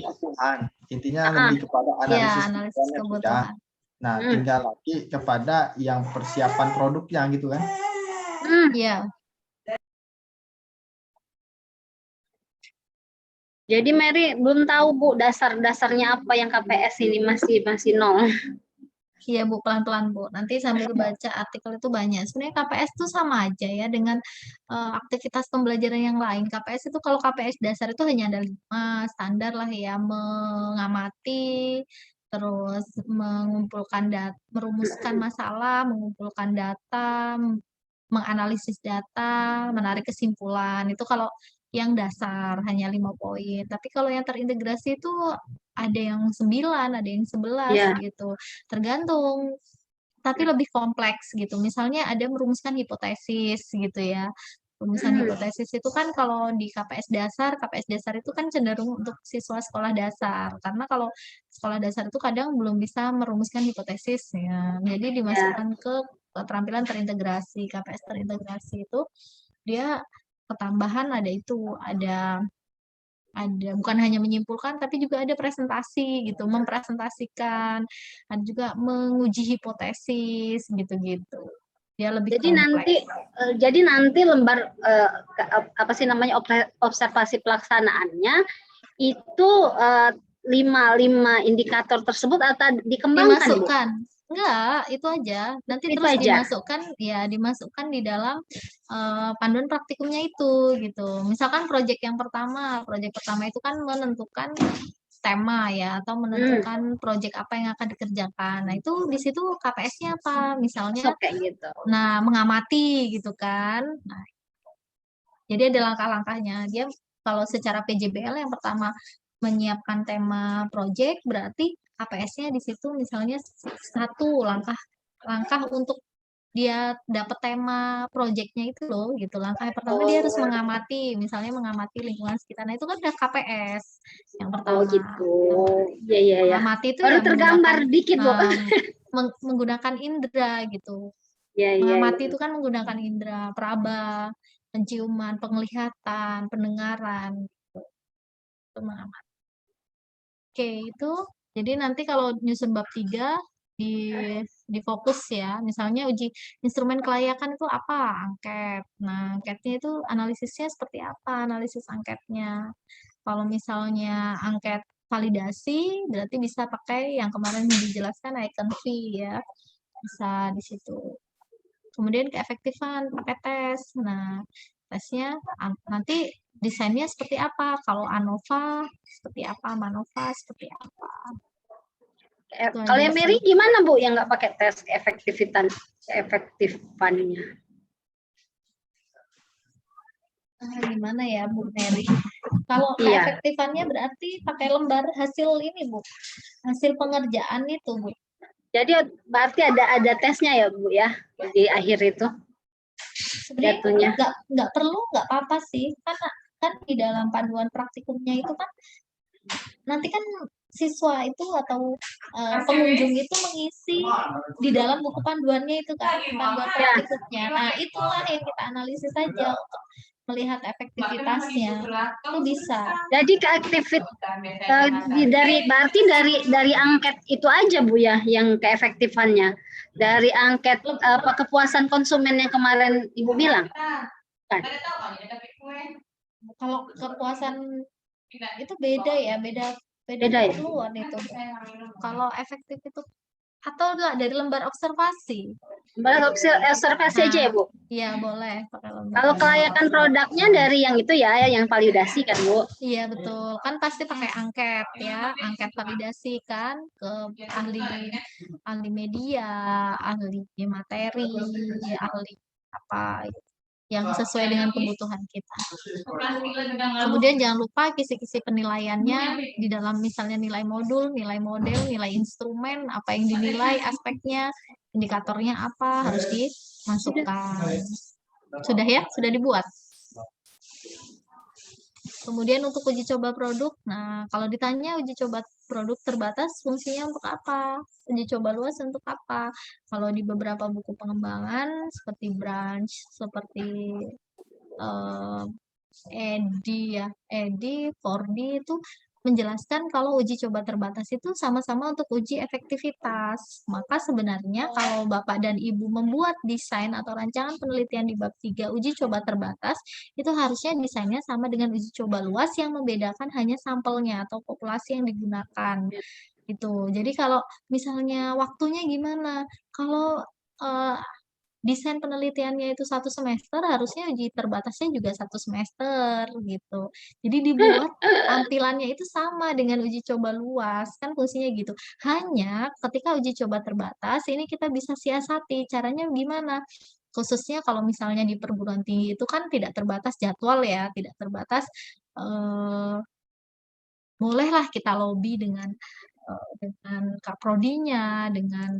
Intinya lebih kepada Ya, analisis analisis kebutuhannya, Bu, ya. kebutuhan. Nah, tinggal lagi kepada yang persiapan produknya gitu kan. Iya. Jadi Mary belum tahu Bu dasar-dasarnya apa yang KPS ini masih nol. Iya Bu, pelan-pelan Bu. Nanti sambil baca artikel itu banyak. Sebenarnya KPS itu sama aja ya dengan aktivitas pembelajaran yang lain. KPS itu kalau KPS dasar itu hanya ada 5 standar lah ya, mengamati, terus mengumpulkan data, merumuskan masalah, mengumpulkan data, menganalisis data, menarik kesimpulan. Itu kalau yang dasar hanya 5 poin. Tapi kalau yang terintegrasi itu ada yang 9, ada yang 11 Ya. gitu. Tergantung. Tapi lebih kompleks gitu. Misalnya ada merumuskan hipotesis gitu ya. Rumusan hipotesis itu kan kalau di KPS dasar itu kan cenderung untuk siswa sekolah dasar. Karena kalau sekolah dasar itu kadang belum bisa merumuskan hipotesis ya. Jadi dimasukkan ke keterampilan terintegrasi. KPS terintegrasi itu dia ketambahan ada itu, ada bukan hanya menyimpulkan tapi juga ada presentasi gitu, mempresentasikan, ada juga menguji hipotesis gitu-gitu. Dia lebih kompleks. Jadi nanti lembar apa sih namanya observasi pelaksanaannya itu 5 indikator tersebut atau dikembangkan, Bu? Dimasukkan. Enggak, itu aja. Nanti Itu terus aja. dimasukkan di dalam panduan praktikumnya itu gitu. Misalkan proyek pertama itu kan menentukan tema ya atau menentukan proyek apa yang akan dikerjakan. Nah, itu di situ KPS-nya apa? Misalnya Kayak gitu. nah mengamati gitu kan. Nah, jadi ada langkah-langkahnya. Dia kalau secara PJBL yang pertama menyiapkan tema proyek berarti APS-nya di situ misalnya satu langkah untuk dia dapat tema proyeknya itu loh gitu. Langkah yang pertama dia harus mengamati, misalnya mengamati lingkungan sekitar. Nah, itu kan udah KPS yang pertama. Oh gitu. Iya iya ya. Mengamati itu Baru ya tergambar dikit, Bu. menggunakan indera gitu. Iya iya. Mengamati itu kan menggunakan indera, peraba, penciuman, penglihatan, pendengaran gitu. Itu mengamati. Oke, itu jadi nanti kalau nyusun bab 3 di fokus ya. Misalnya uji instrumen kelayakan itu apa? Angket. Nah, angketnya itu analisisnya seperti apa? Analisis angketnya. Kalau misalnya angket validasi, berarti bisa pakai yang kemarin dijelaskan icon V ya. Bisa di situ. Kemudian keefektifan pakai tes. Nah, tesnya nanti desainnya seperti apa? Kalau ANOVA seperti apa? MANOVA seperti apa? Kalau yang Mary gimana, Bu, yang nggak pakai tes keefektifannya? Gimana ya, Bu Mary? Kalau keefektifannya berarti pakai lembar hasil ini, Bu. Hasil pengerjaan itu, Bu. Jadi berarti ada tesnya ya, Bu ya, di akhir itu. Sebenarnya nggak perlu, nggak apa-apa sih, karena kan di dalam panduan praktikumnya itu kan nanti kan siswa itu atau pengunjung itu mengisi di dalam buku panduannya itu kan panduan praktikumnya. Nah, itulah yang kita analisis saja untuk melihat efektivitasnya itu bisa. Jadi berarti dari angket itu aja, Bu ya, yang keefektifannya. Dari angket kepuasan konsumen yang kemarin Ibu bilang. Kan? Kalau kepuasan itu beda ya, beda keperluan ya? Itu. Kalau efektif itu atau enggak dari lembar observasi. Lembar observasi aja ya, Bu? Iya, boleh pakai lembar. Kalau kelayakan produknya dari yang itu ya, yang validasi kan, Bu? Iya, betul. Kan pasti pakai angket ya, angket validasi kan ke ahli media, ahli materi, ahli apa gitu. yang sesuai dengan kebutuhan kita. Kemudian jangan lupa kisi-kisi penilaiannya di dalam misalnya nilai modul, nilai model, nilai instrumen, apa yang dinilai, aspeknya, indikatornya apa harus dimasukkan. Sudah ya? Sudah dibuat? Kemudian untuk uji coba produk, nah kalau ditanya uji coba produk terbatas fungsinya untuk apa? Uji coba luas untuk apa? Kalau di beberapa buku pengembangan seperti Branch, seperti Edi ya, Edi, 4D itu menjelaskan kalau uji coba terbatas itu sama-sama untuk uji efektivitas. Maka sebenarnya kalau Bapak dan Ibu membuat desain atau rancangan penelitian di bab 3 uji coba terbatas, itu harusnya desainnya sama dengan uji coba luas yang membedakan hanya sampelnya atau populasi yang digunakan. Gitu. Jadi kalau misalnya waktunya gimana? Kalau desain penelitiannya itu 1 semester, harusnya uji terbatasnya juga 1 semester gitu. Jadi dibuat tampilannya itu sama dengan uji coba luas, kan fungsinya gitu. Hanya ketika uji coba terbatas, ini kita bisa siasati, caranya gimana? Khususnya kalau misalnya di perguruan tinggi itu kan tidak terbatas jadwal ya, tidak terbatas, bolehlah kita lobby dengan kaprodinya, dengan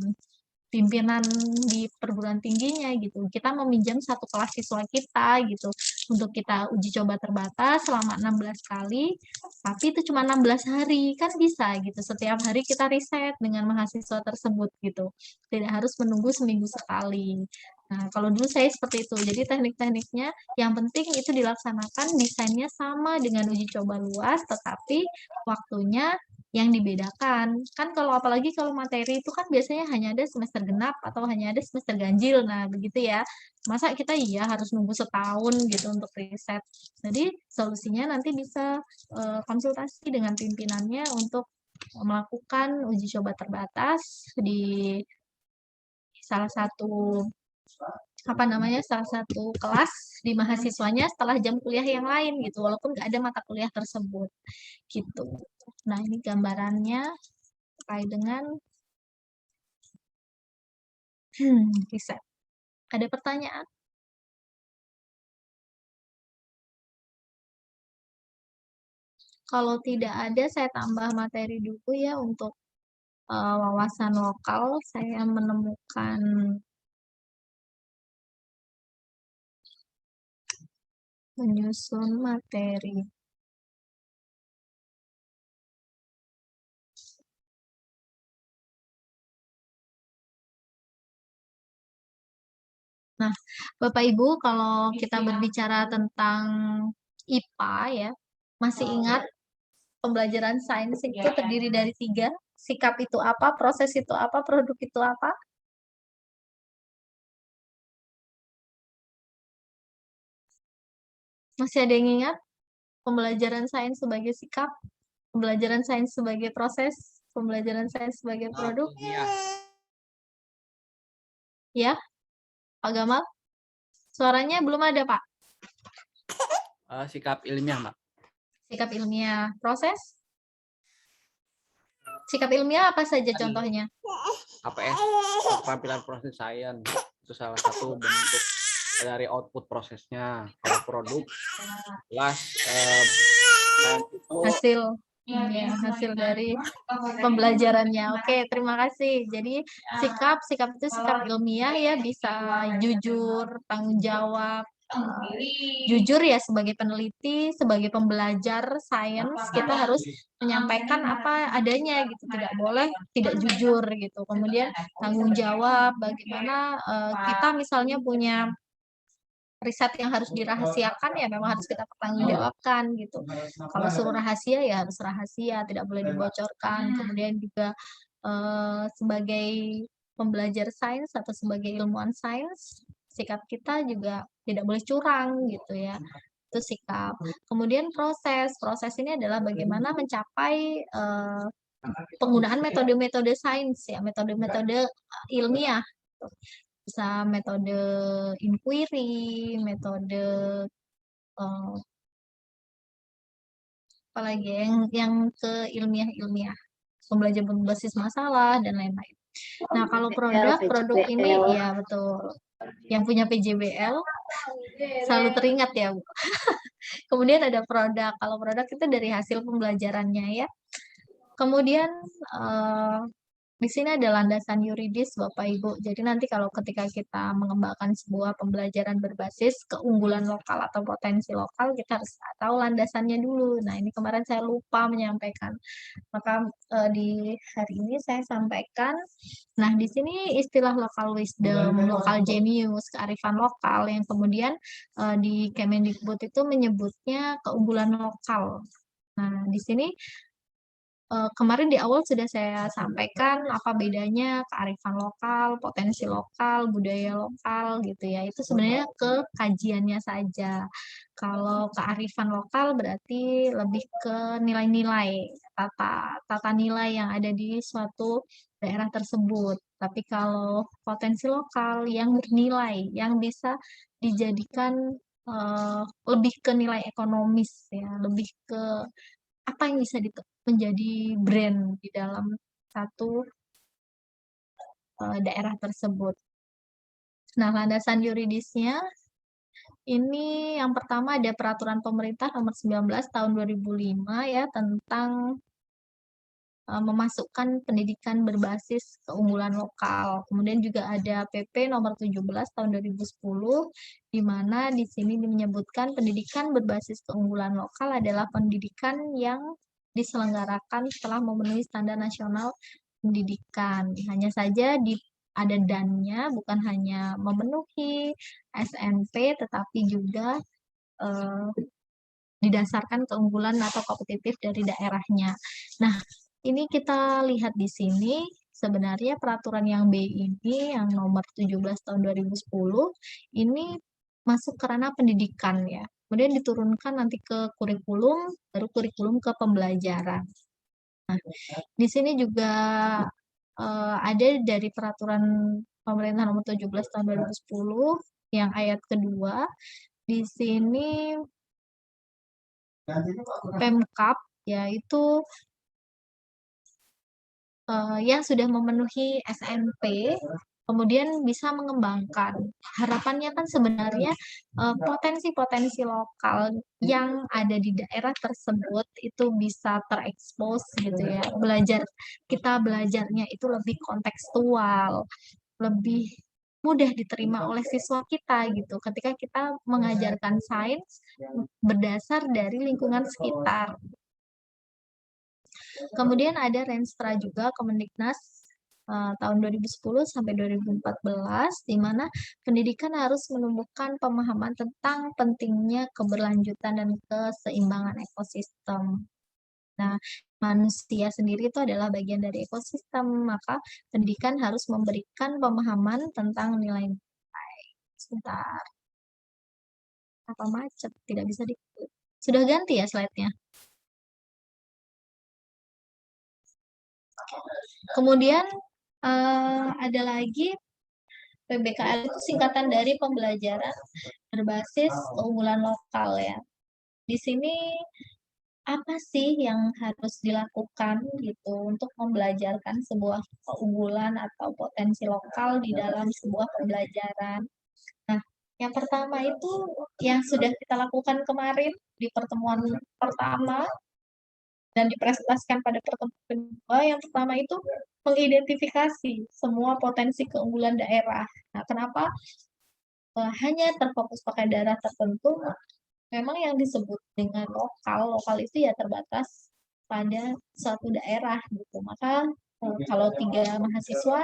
pimpinan di perguruan tingginya gitu. Kita meminjam 1 kelas siswa kita gitu untuk kita uji coba terbatas selama 16 kali, tapi itu cuma 16 hari, kan bisa gitu. Setiap hari kita riset dengan mahasiswa tersebut gitu. Tidak harus menunggu seminggu sekali. Nah, kalau dulu saya seperti itu. Jadi teknik-tekniknya yang penting itu dilaksanakan desainnya sama dengan uji coba luas, tetapi waktunya yang dibedakan. Kan kalau apalagi kalau materi itu kan biasanya hanya ada semester genap atau hanya ada semester ganjil. Nah, begitu ya. Masa kita iya harus nunggu setahun gitu untuk riset. Jadi solusinya nanti bisa konsultasi dengan pimpinannya untuk melakukan uji coba terbatas di salah satu salah satu kelas di mahasiswanya setelah jam kuliah yang lain gitu, walaupun nggak ada mata kuliah tersebut gitu. Nah, ini gambarannya terkait dengan riset. Ada pertanyaan? Kalau tidak ada, saya tambah materi dulu ya untuk wawasan lokal. Saya menemukan menyusun materi. Nah, Bapak Ibu, kalau kita berbicara tentang IPA ya, masih ingat pembelajaran sains itu terdiri dari 3, sikap itu apa, proses itu apa, produk itu apa? Masih ada yang ingat? Pembelajaran sains sebagai sikap, pembelajaran sains sebagai proses, pembelajaran sains sebagai produk. Ya, Pak Gamal? Suaranya belum ada, Pak. Sikap ilmiah, Mbak. Sikap ilmiah. Proses? Sikap ilmiah apa saja contohnya? APS, keterampilan proses sains. Itu salah satu bentuk dari output prosesnya. Kalau produk, jelas hasil ya, hasil dari pembelajarannya. Oke, terima kasih. Jadi sikap itu sikap ilmiah ya, bisa jujur, tanggung jawab, jujur ya sebagai peneliti, sebagai pembelajar sains kita harus menyampaikan apa adanya gitu, tidak boleh tidak jujur gitu. Kemudian tanggung jawab, bagaimana kita misalnya punya riset yang harus dirahasiakan ya memang harus kita pertanggungjawabkan gitu. Kalau suruh rahasia ya harus rahasia, tidak boleh dibocorkan. Kemudian juga sebagai pembelajar sains atau sebagai ilmuwan sains, sikap kita juga tidak boleh curang gitu ya. Itu sikap. Kemudian proses ini adalah bagaimana mencapai penggunaan metode-metode sains ya, metode-metode ilmiah. Bisa metode inquiry, metode apalagi yang ke ilmiah-ilmiah, pembelajaran berbasis masalah dan lain-lain. Nah, kalau produk ini PJBL. ya betul. Yang punya PJBL selalu teringat ya, Bu. Kemudian ada produk. Kalau produk itu dari hasil pembelajarannya ya. Kemudian di sini ada landasan yuridis Bapak Ibu. Jadi nanti kalau ketika kita mengembangkan sebuah pembelajaran berbasis keunggulan lokal atau potensi lokal, kita harus tahu landasannya dulu. Nah, ini kemarin saya lupa menyampaikan. Maka di hari ini saya sampaikan. Nah, di sini istilah local wisdom, local genius, kearifan lokal yang kemudian di Kemendikbud itu menyebutnya keunggulan lokal. Nah, di sini kemarin di awal sudah saya sampaikan apa bedanya kearifan lokal, potensi lokal, budaya lokal gitu ya. Itu sebenarnya ke kajiannya saja. Kalau kearifan lokal berarti lebih ke nilai-nilai, tata nilai yang ada di suatu daerah tersebut. Tapi kalau potensi lokal yang bernilai, yang bisa dijadikan lebih ke nilai ekonomis ya, lebih ke apa yang bisa menjadi brand di dalam satu daerah tersebut. Nah, landasan yuridisnya ini yang pertama ada peraturan pemerintah nomor 19 tahun 2005 ya tentang memasukkan pendidikan berbasis keunggulan lokal. Kemudian juga ada PP nomor 17 tahun 2010 di mana di sini menyebutkan pendidikan berbasis keunggulan lokal adalah pendidikan yang diselenggarakan setelah memenuhi standar nasional pendidikan. Hanya saja ada dan-nya, bukan hanya memenuhi SNP tetapi juga didasarkan keunggulan atau kompetitif dari daerahnya. Nah, ini kita lihat di sini, sebenarnya peraturan yang B ini, yang nomor 17 tahun 2010, ini masuk ke ranah pendidikan ya. Kemudian diturunkan nanti ke kurikulum, baru kurikulum ke pembelajaran. Nah, di sini juga ada dari peraturan pemerintah nomor 17 tahun 2010, yang ayat kedua, di sini Pemkab yaitu yang sudah memenuhi SMP kemudian bisa mengembangkan. Harapannya kan sebenarnya potensi-potensi lokal yang ada di daerah tersebut itu bisa terekspos gitu ya. Kita belajarnya itu lebih kontekstual, lebih mudah diterima oleh siswa kita gitu ketika kita mengajarkan sains berdasar dari lingkungan sekitar. Kemudian ada Renstra juga Kemendiknas tahun 2010 sampai 2014 di mana pendidikan harus menumbuhkan pemahaman tentang pentingnya keberlanjutan dan keseimbangan ekosistem. Nah, manusia sendiri itu adalah bagian dari ekosistem, maka pendidikan harus memberikan pemahaman tentang nilai-nilai. Sebentar. Apa macet? Tidak bisa Sudah ganti ya slide-nya? Kemudian ada lagi PBKL itu singkatan dari pembelajaran berbasis keunggulan lokal ya. Di sini apa sih yang harus dilakukan gitu untuk membelajarkan sebuah keunggulan atau potensi lokal di dalam sebuah pembelajaran. Nah, yang pertama itu yang sudah kita lakukan kemarin di pertemuan pertama dan dipresentasikan pada pertemuan kedua. Yang pertama itu mengidentifikasi semua potensi keunggulan daerah. Nah, kenapa hanya terfokus pada daerah tertentu? Memang yang disebut dengan lokal itu ya terbatas pada suatu daerah gitu. Maka kalau 3 mahasiswa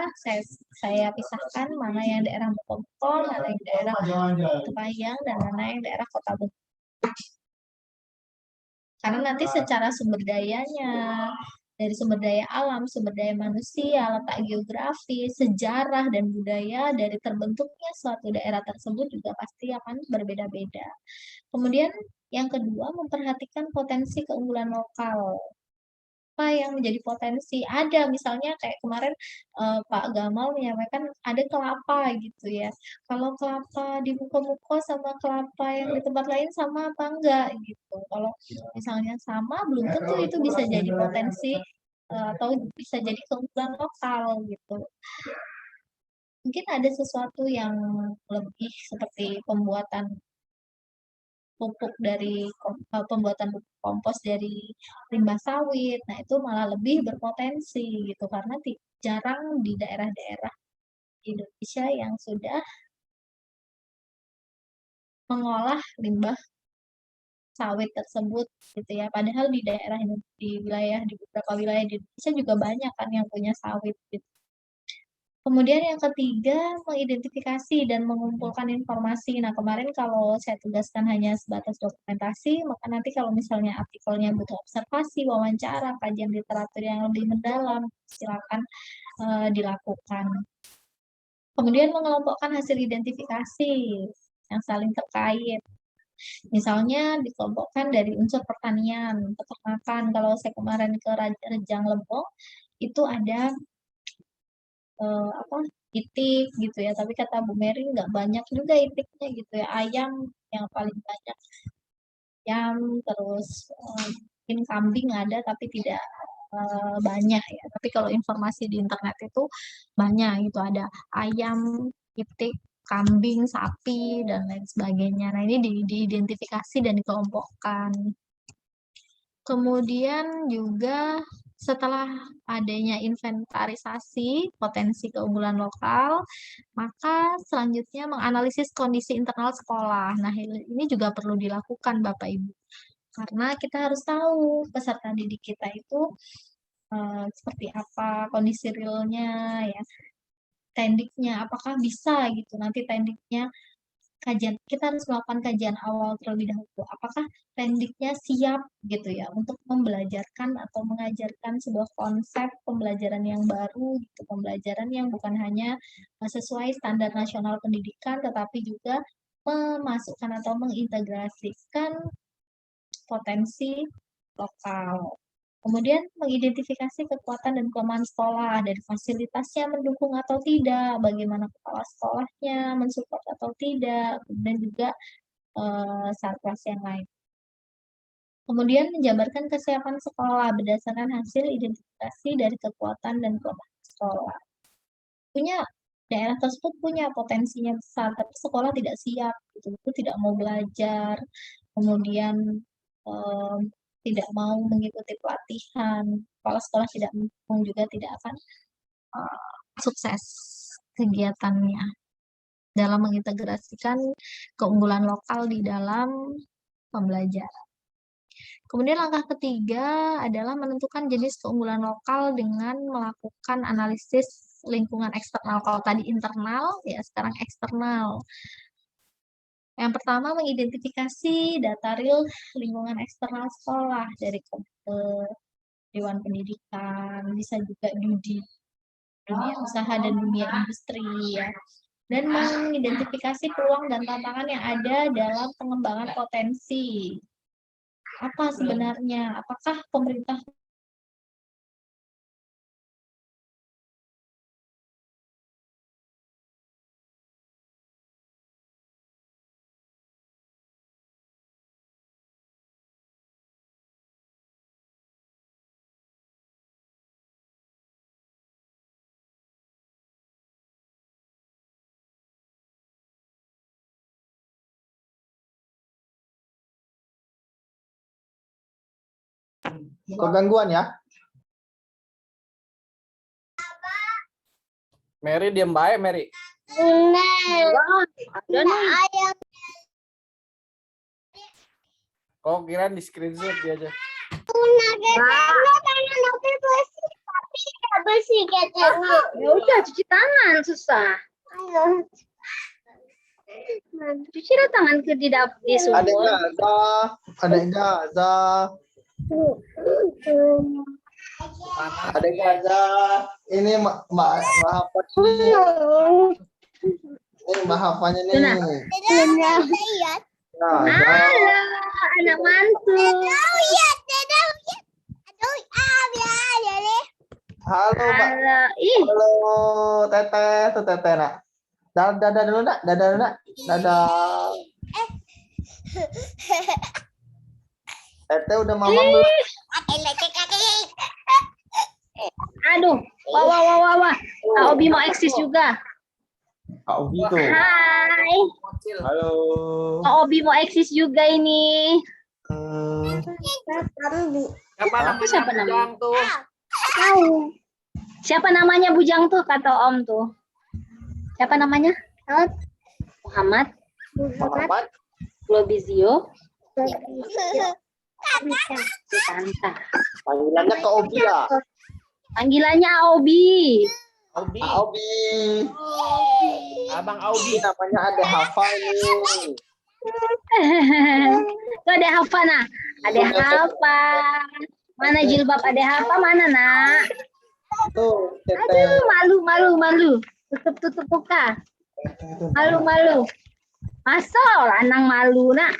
saya pisahkan mana yang daerah Bogor, mana yang daerah Kepayang, dan mana yang daerah Kota Bogor. Karena nanti secara sumber dayanya, dari sumber daya alam, sumber daya manusia, letak geografi, sejarah, dan budaya dari terbentuknya suatu daerah tersebut juga pasti akan berbeda-beda. Kemudian yang kedua, memperhatikan potensi keunggulan lokal. Apa yang menjadi potensi? Ada misalnya kayak kemarin Pak Gamal menyampaikan ada kelapa gitu ya. Kalau kelapa di Muko-Muko sama kelapa yang di tempat lain sama apa enggak gitu. Kalau misalnya sama, belum tentu itu bisa jadi potensi atau bisa jadi keunggulan lokal gitu. Mungkin ada sesuatu yang lebih seperti pembuatan pembuatan pupuk kompos dari limbah sawit. Nah, itu malah lebih berpotensi gitu karena jarang di daerah-daerah Indonesia yang sudah mengolah limbah sawit tersebut gitu ya. Padahal di di beberapa wilayah di Indonesia juga banyak kan yang punya sawit gitu. Kemudian yang ketiga, mengidentifikasi dan mengumpulkan informasi. Nah, kemarin kalau saya tugaskan hanya sebatas dokumentasi, maka nanti kalau misalnya artikelnya butuh observasi, wawancara, kajian literatur yang lebih mendalam, silakan dilakukan. Kemudian mengelompokkan hasil identifikasi yang saling terkait. Misalnya dikelompokkan dari unsur pertanian, peternakan. Kalau saya kemarin ke Rejang Lebong, itu ada itik gitu ya, tapi kata Bu Mary nggak banyak juga itiknya gitu ya, ayam yang paling banyak, ayam terus mungkin kambing ada tapi tidak banyak ya, tapi kalau informasi di internet itu banyak gitu, ada ayam, itik, kambing, sapi dan lain sebagainya. Nah, ini diidentifikasi dan dikelompokkan. Kemudian juga setelah adanya inventarisasi potensi keunggulan lokal, maka selanjutnya menganalisis kondisi internal sekolah. Nah, ini juga perlu dilakukan Bapak Ibu. Karena kita harus tahu peserta didik kita itu seperti apa kondisi realnya ya. Tendiknya apakah bisa gitu. Nanti tendiknya kita harus melakukan kajian awal terlebih dahulu. Apakah tendiknya siap gitu ya untuk membelajarkan atau mengajarkan sebuah konsep pembelajaran yang baru, gitu, pembelajaran yang bukan hanya sesuai standar nasional pendidikan, tetapi juga memasukkan atau mengintegrasikan potensi lokal. Kemudian mengidentifikasi kekuatan dan kelemahan sekolah dari fasilitasnya mendukung atau tidak, bagaimana kepala sekolahnya mensupport atau tidak, kemudian juga satgas yang lain. Kemudian menjabarkan kesiapan sekolah berdasarkan hasil identifikasi dari kekuatan dan kelemahan sekolah. Daerah tersebut punya potensinya besar, tapi sekolah tidak siap, itu tidak mau belajar, kemudian tidak mau mengikuti pelatihan, kepala sekolah tidak mendukung juga tidak akan sukses kegiatannya dalam mengintegrasikan keunggulan lokal di dalam pembelajaran. Kemudian langkah ketiga adalah menentukan jenis keunggulan lokal dengan melakukan analisis lingkungan eksternal. Kalau tadi internal, ya sekarang eksternal. Yang pertama, mengidentifikasi data real lingkungan eksternal sekolah dari komite, dewan pendidikan, bisa juga dunia usaha dan dunia industri ya. Dan mengidentifikasi peluang dan tantangan yang ada dalam pengembangan potensi. Apa sebenarnya? Apakah pemerintah Kegangguan ya? Mary diam baik, Mary. Kok kira di screenshot dia aja. Ya udah cuci tangan susah. Cuci tangan di sumur. Ada Gaza. Ada Gaza. Ini Mahafaz ini. Ini Mahafaznya nih. Halo, anak mantu. Halo, Mbak. Halo, ih. Halo, Teteh, tuh Teteh nak. Dadah dulu nak, dadah dulu nak, dadah. Teteh udah mamam belum? Kak Obi mau eksis juga. Kak Obi tuh. Hai. Halo. Kak Obi mau eksis juga ini. Siapa namanya? Siapa namanya? Bujang tuh? Tahu. Siapa namanya Bujang tuh kata Om tuh? Siapa namanya? Muhammad. Muhammad. Globizio. Sitanta. Panggilannya Kak Obi ya. Panggilannya Obi. Aubi. Kak Obi. Abang Ini Aubi. namanya ada Hafa nih. Tuh ada Hafa nah. Ada Hafa. Mana jilbab ada Hafa mana nak? Tuh, Teteh. Aduh malu. Tutup muka. Malu. Masuk lanang malu nak.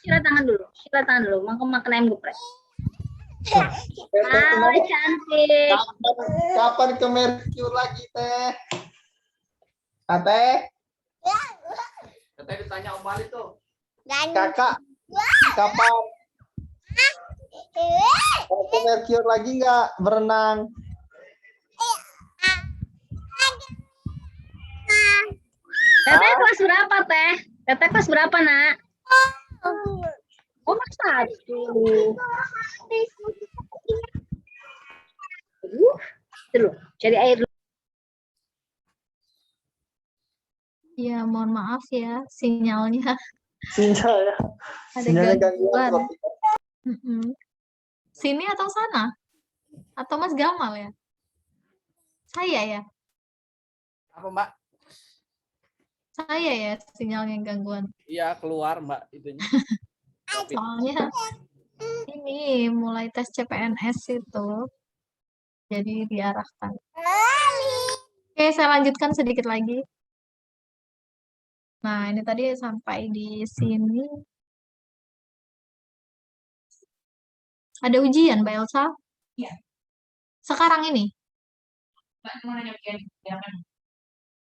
Sila tangan dulu. Makan ayam geprek. Hai cantik. Kapan ke Mercure lagi, Teh? Teh? Teteh ditanya Om Bali tuh. Kakak, kapan? Mau ke Mercure lagi nggak berenang? Teteh kelas berapa teh? Teteh kelas berapa nak? Oh kelas 1. Dulu, cari air dulu. Ya, mohon maaf ya, sinyalnya Sinyal ya. ada Sinyalnya gangguan. gangguan. Mm-mm. Sini atau sana? Atau Mas Gamal ya? Saya ya? Apa Mbak? Saya ya sinyalnya gangguan. Iya keluar Mbak itunya. Soalnya ini mulai tes CPNS itu, jadi diarahkan. Oke, saya lanjutkan sedikit lagi. Nah, ini tadi sampai di sini. Ada ujian, Mbak Elsa? Iya. Sekarang ini?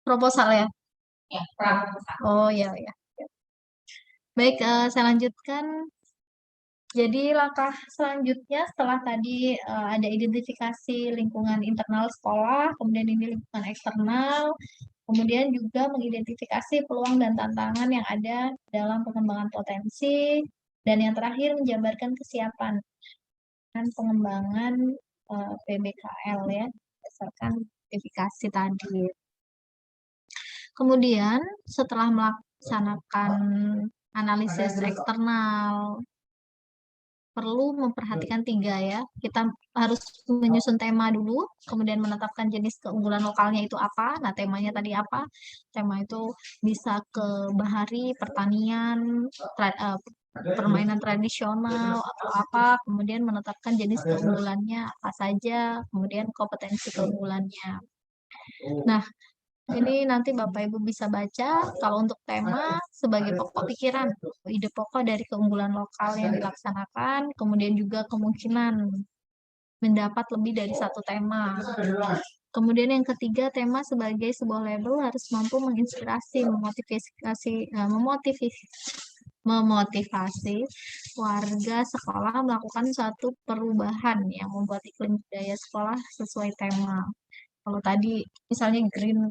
Proposal ya? Ya, pramuka. Oh, ya. Baik, saya lanjutkan. Jadi langkah selanjutnya setelah tadi ada identifikasi lingkungan internal sekolah, kemudian ini lingkungan eksternal, kemudian juga mengidentifikasi peluang dan tantangan yang ada dalam pengembangan potensi, dan yang terakhir menjabarkan kesiapan dan pengembangan PBKL ya, berdasarkan identifikasi tadi. Kemudian setelah melaksanakan analisis eksternal, perlu memperhatikan 3 ya. Kita harus menyusun tema dulu, kemudian menetapkan jenis keunggulan lokalnya itu apa. Nah, temanya tadi apa? Tema itu bisa ke bahari, pertanian, permainan tradisional atau apa, kemudian menetapkan jenis keunggulannya apa saja, kemudian kompetensi keunggulannya. Nah, ini nanti Bapak Ibu bisa baca kalau untuk tema sebagai pokok pikiran, ide pokok dari keunggulan lokal yang dilaksanakan, kemudian juga kemungkinan mendapat lebih dari satu tema. Kemudian yang ketiga, tema sebagai sebuah label harus mampu menginspirasi, memotivasi warga sekolah melakukan suatu perubahan yang membuat iklim budaya sekolah sesuai tema. Kalau tadi misalnya green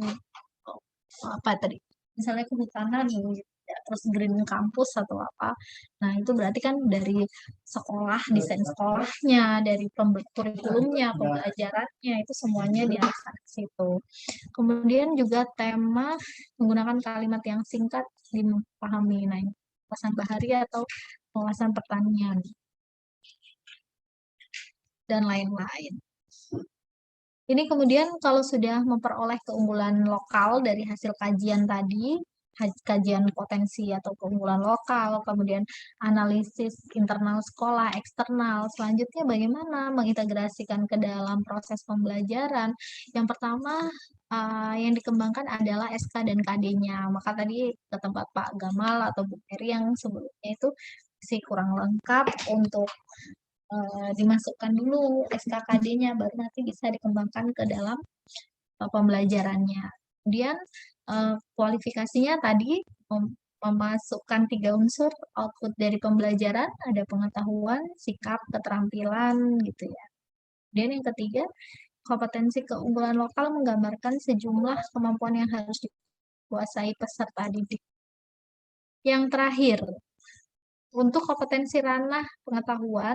apa tadi? Misalnya kehutanan gitu, ya, terus green kampus atau apa. Nah, itu berarti kan dari sekolah, desain sekolahnya, dari kurikulumnya, pembelajarannya, itu semuanya diarahkan ke situ. Kemudian juga tema menggunakan kalimat yang singkat dipahami. Nah, pengawasan bahari atau pengawasan pertanian dan lain-lain. Ini kemudian kalau sudah memperoleh keunggulan lokal dari hasil kajian tadi, kajian potensi atau keunggulan lokal, kemudian analisis internal sekolah, eksternal, selanjutnya bagaimana mengintegrasikan ke dalam proses pembelajaran. Yang pertama yang dikembangkan adalah SK dan KD-nya. Maka tadi ke tempat Pak Gamal atau Bu Peri yang sebelumnya itu masih kurang lengkap untuk dimasukkan dulu SKKD-nya, baru nanti bisa dikembangkan ke dalam pembelajarannya. Kemudian kualifikasinya tadi memasukkan 3 unsur output dari pembelajaran, ada pengetahuan, sikap, keterampilan gitu ya. Kemudian yang ketiga, kompetensi keunggulan lokal menggambarkan sejumlah kemampuan yang harus dikuasai peserta didik. Yang terakhir, untuk kompetensi ranah pengetahuan,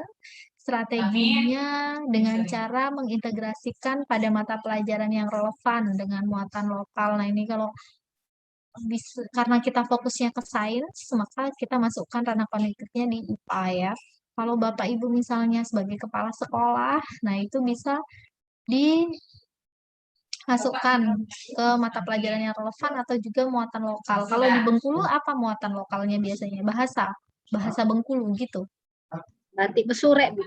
strateginya dengan cara mengintegrasikan pada mata pelajaran yang relevan dengan muatan lokal. Nah, ini kalau karena kita fokusnya ke sains, maka kita masukkan ranah kognitifnya di IPA ya. Kalau Bapak Ibu misalnya sebagai kepala sekolah, nah itu bisa dimasukkan ke mata pelajaran yang relevan atau juga muatan lokal. Kalau di Bengkulu apa muatan lokalnya biasanya? Bahasa Bengkulu gitu. Batik Besure, Bu.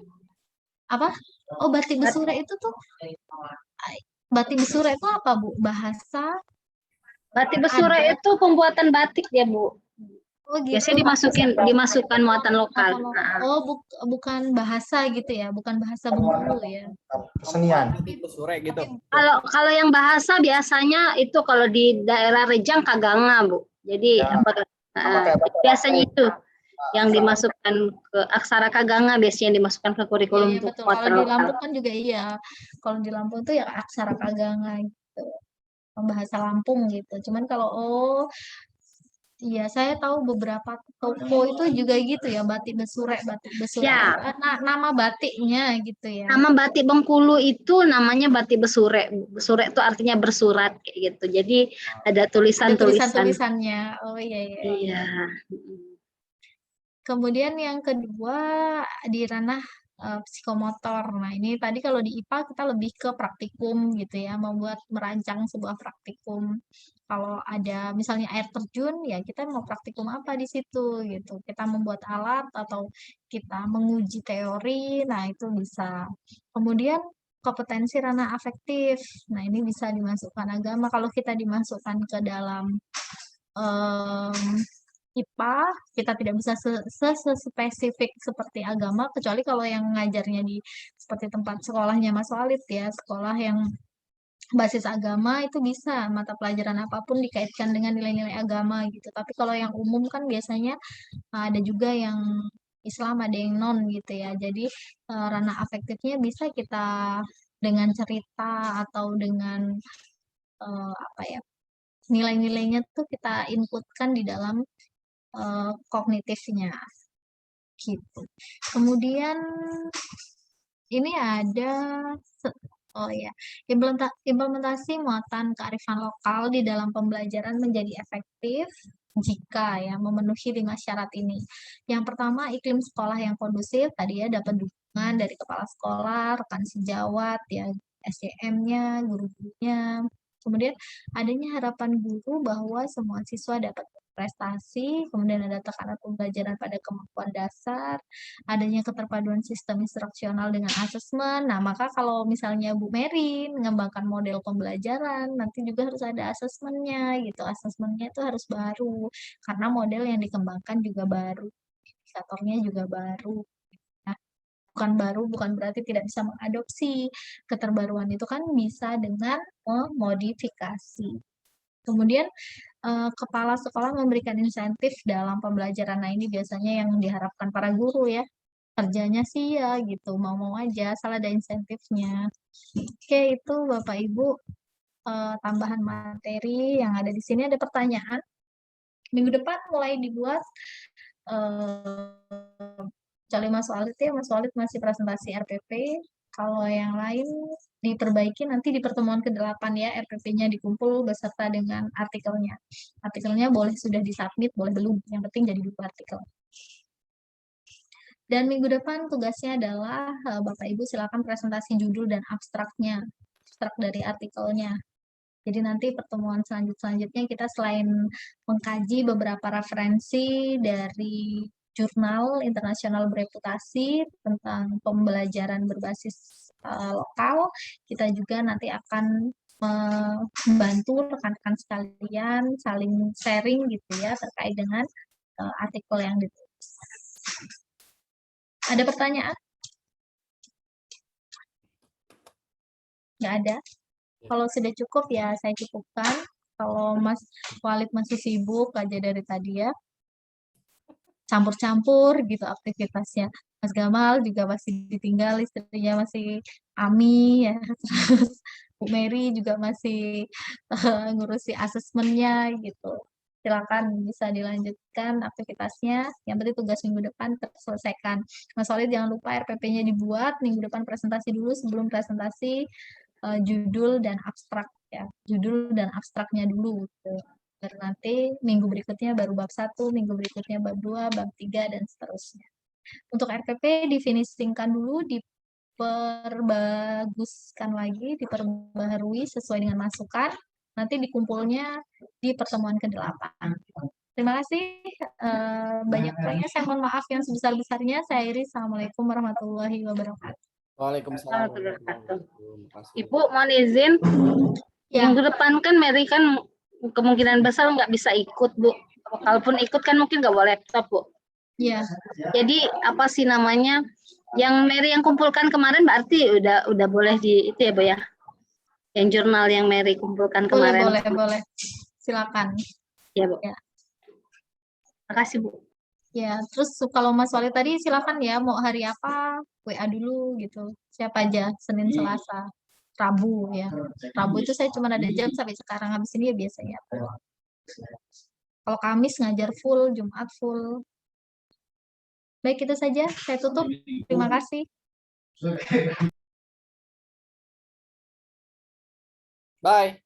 Apa? Oh, batik Besure itu tuh, batik Besure itu apa, Bu? Bahasa Batik Besure adat. itu pembuatan batik ya, Bu. Oh gitu. Biasanya dimasukkan muatan lokal. Nah, Oh, bukan bahasa gitu ya, bukan bahasa Bengkulu ya. Kesenian. Besure gitu. kalau yang bahasa biasanya itu kalau di daerah Rejang Kaganga, Bu. Jadi biasanya itu yang dimasukkan ke aksara Kaganga, biasanya dimasukkan ke kurikulum Iya, untuk betul. muatan Kalau di lokal. Lampung kan juga iya. Kalau di Lampung tuh ya aksara Kaganga gitu. Bahasa Lampung gitu. Cuman kalau iya, saya tahu beberapa toko itu juga gitu ya, batik Besure. Ya. Nama batiknya gitu ya. Nama batik Bengkulu itu namanya batik Besure. Besure itu artinya bersurat kayak gitu. Jadi ada Ada tulisan-tulisan. tulisan-tulisannya. Oh iya. Iya. Kemudian yang kedua di ranah psikomotor. Nah, ini tadi kalau di IPA kita lebih ke praktikum gitu ya, merancang sebuah praktikum. Kalau ada misalnya air terjun, ya kita mau praktikum apa di situ gitu. Kita membuat alat atau kita menguji teori, nah itu bisa. Kemudian kompetensi ranah afektif. Nah, ini bisa dimasukkan agama. Kalau kita dimasukkan ke dalam IPA, kita tidak bisa spesifik seperti agama, kecuali kalau yang ngajarnya di seperti tempat sekolahnya Mas Walid ya, sekolah yang basis agama itu bisa mata pelajaran apapun dikaitkan dengan nilai-nilai agama gitu. Tapi kalau yang umum kan biasanya ada juga yang Islam, ada yang non gitu ya. Jadi ranah afektifnya bisa kita dengan cerita atau dengan apa ya, nilai-nilainya tuh kita inputkan di dalam kognitifnya gitu. Kemudian ini ada implementasi muatan kearifan lokal di dalam pembelajaran menjadi efektif jika ya memenuhi 5 syarat ini. Yang pertama, iklim sekolah yang kondusif, tadi ya dapat dukungan dari kepala sekolah, rekan sejawat ya, SDM-nya, guru-gurunya. Kemudian adanya harapan guru bahwa semua siswa dapat prestasi, kemudian ada tekanan pembelajaran pada kemampuan dasar, adanya keterpaduan sistem instruksional dengan asesmen. Nah, maka kalau misalnya Bu Mary mengembangkan model pembelajaran, nanti juga harus ada asesmennya gitu. Asesmennya itu harus baru, karena model yang dikembangkan juga baru, indikatornya juga baru. Nah, bukan berarti tidak bisa mengadopsi. Keterbaruan itu kan bisa dengan memodifikasi. Kemudian kepala sekolah memberikan insentif dalam pembelajaran. Nah, ini biasanya yang diharapkan para guru ya. Kerjanya sih ya gitu, mau-mau aja, asal ada insentifnya. Oke, itu Bapak Ibu tambahan materi yang ada di sini. Ada pertanyaan? Minggu depan mulai dibuat kecuali Mas Walid ya, Mas Walid masih presentasi RPP. Kalau yang lain diperbaiki nanti di pertemuan ke-8 ya, RPP-nya dikumpul beserta dengan artikelnya. Artikelnya boleh sudah disubmit, boleh belum. Yang penting jadi 2 artikel. Dan minggu depan tugasnya adalah Bapak Ibu silakan presentasi judul dan abstraknya, abstrak dari artikelnya. Jadi nanti pertemuan selanjutnya kita selain mengkaji beberapa referensi dari jurnal internasional bereputasi tentang pembelajaran berbasis lokal, kita juga nanti akan membantu rekan-rekan sekalian saling sharing gitu ya terkait dengan artikel yang ditulis. Ada pertanyaan? Nggak ada? Kalau sudah cukup ya saya cukupkan. Kalau Mas Walid masih sibuk aja dari tadi ya. campur-campur gitu aktivitasnya. Mas Gamal juga masih ditinggal, istrinya masih AMI ya. Terus Bu Mary juga masih ngurusi asesmennya gitu. Silakan bisa dilanjutkan aktivitasnya. Yang penting tugas minggu depan terselesaikan. Mas Solid jangan lupa RPP-nya dibuat. Minggu depan presentasi dulu, sebelum presentasi judul dan abstrak ya. Judul dan abstraknya dulu gitu. Baru nanti minggu berikutnya baru bab 1, minggu berikutnya bab 2, bab 3 dan seterusnya. Untuk RPP difinishingkan dulu, diperbaguskan lagi, diperbaharui sesuai dengan masukan. Nanti dikumpulnya di pertemuan ke-8. Terima kasih. Banyak kurangnya saya mohon maaf yang sebesar-besarnya. Saya Iris. Assalamualaikum warahmatullahi wabarakatuh. Waalaikumsalam. Ibu mohon izin, Ya. minggu depan kan Mary kan kemungkinan besar nggak bisa ikut, Bu. Kalaupun ikut kan mungkin nggak bawa laptop, Bu. Ya, Jadi apa sih namanya? Yang Mary yang kumpulkan kemarin berarti udah boleh di itu ya, Bu ya. Yang jurnal yang Mary kumpulkan boleh, kemarin. boleh. Silakan. Ya, Bu. Ya. Makasih, Bu. Ya, terus kalau Mas Wali tadi silakan ya, mau hari apa, WA dulu gitu. Siapa aja, Senin, Selasa, Rabu ya. Rabu itu saya cuma ada jam sampai sekarang, habis ini ya biasanya. Kalau Kamis ngajar full, Jumat full. Baik, itu saja. Saya tutup. Terima kasih. Bye.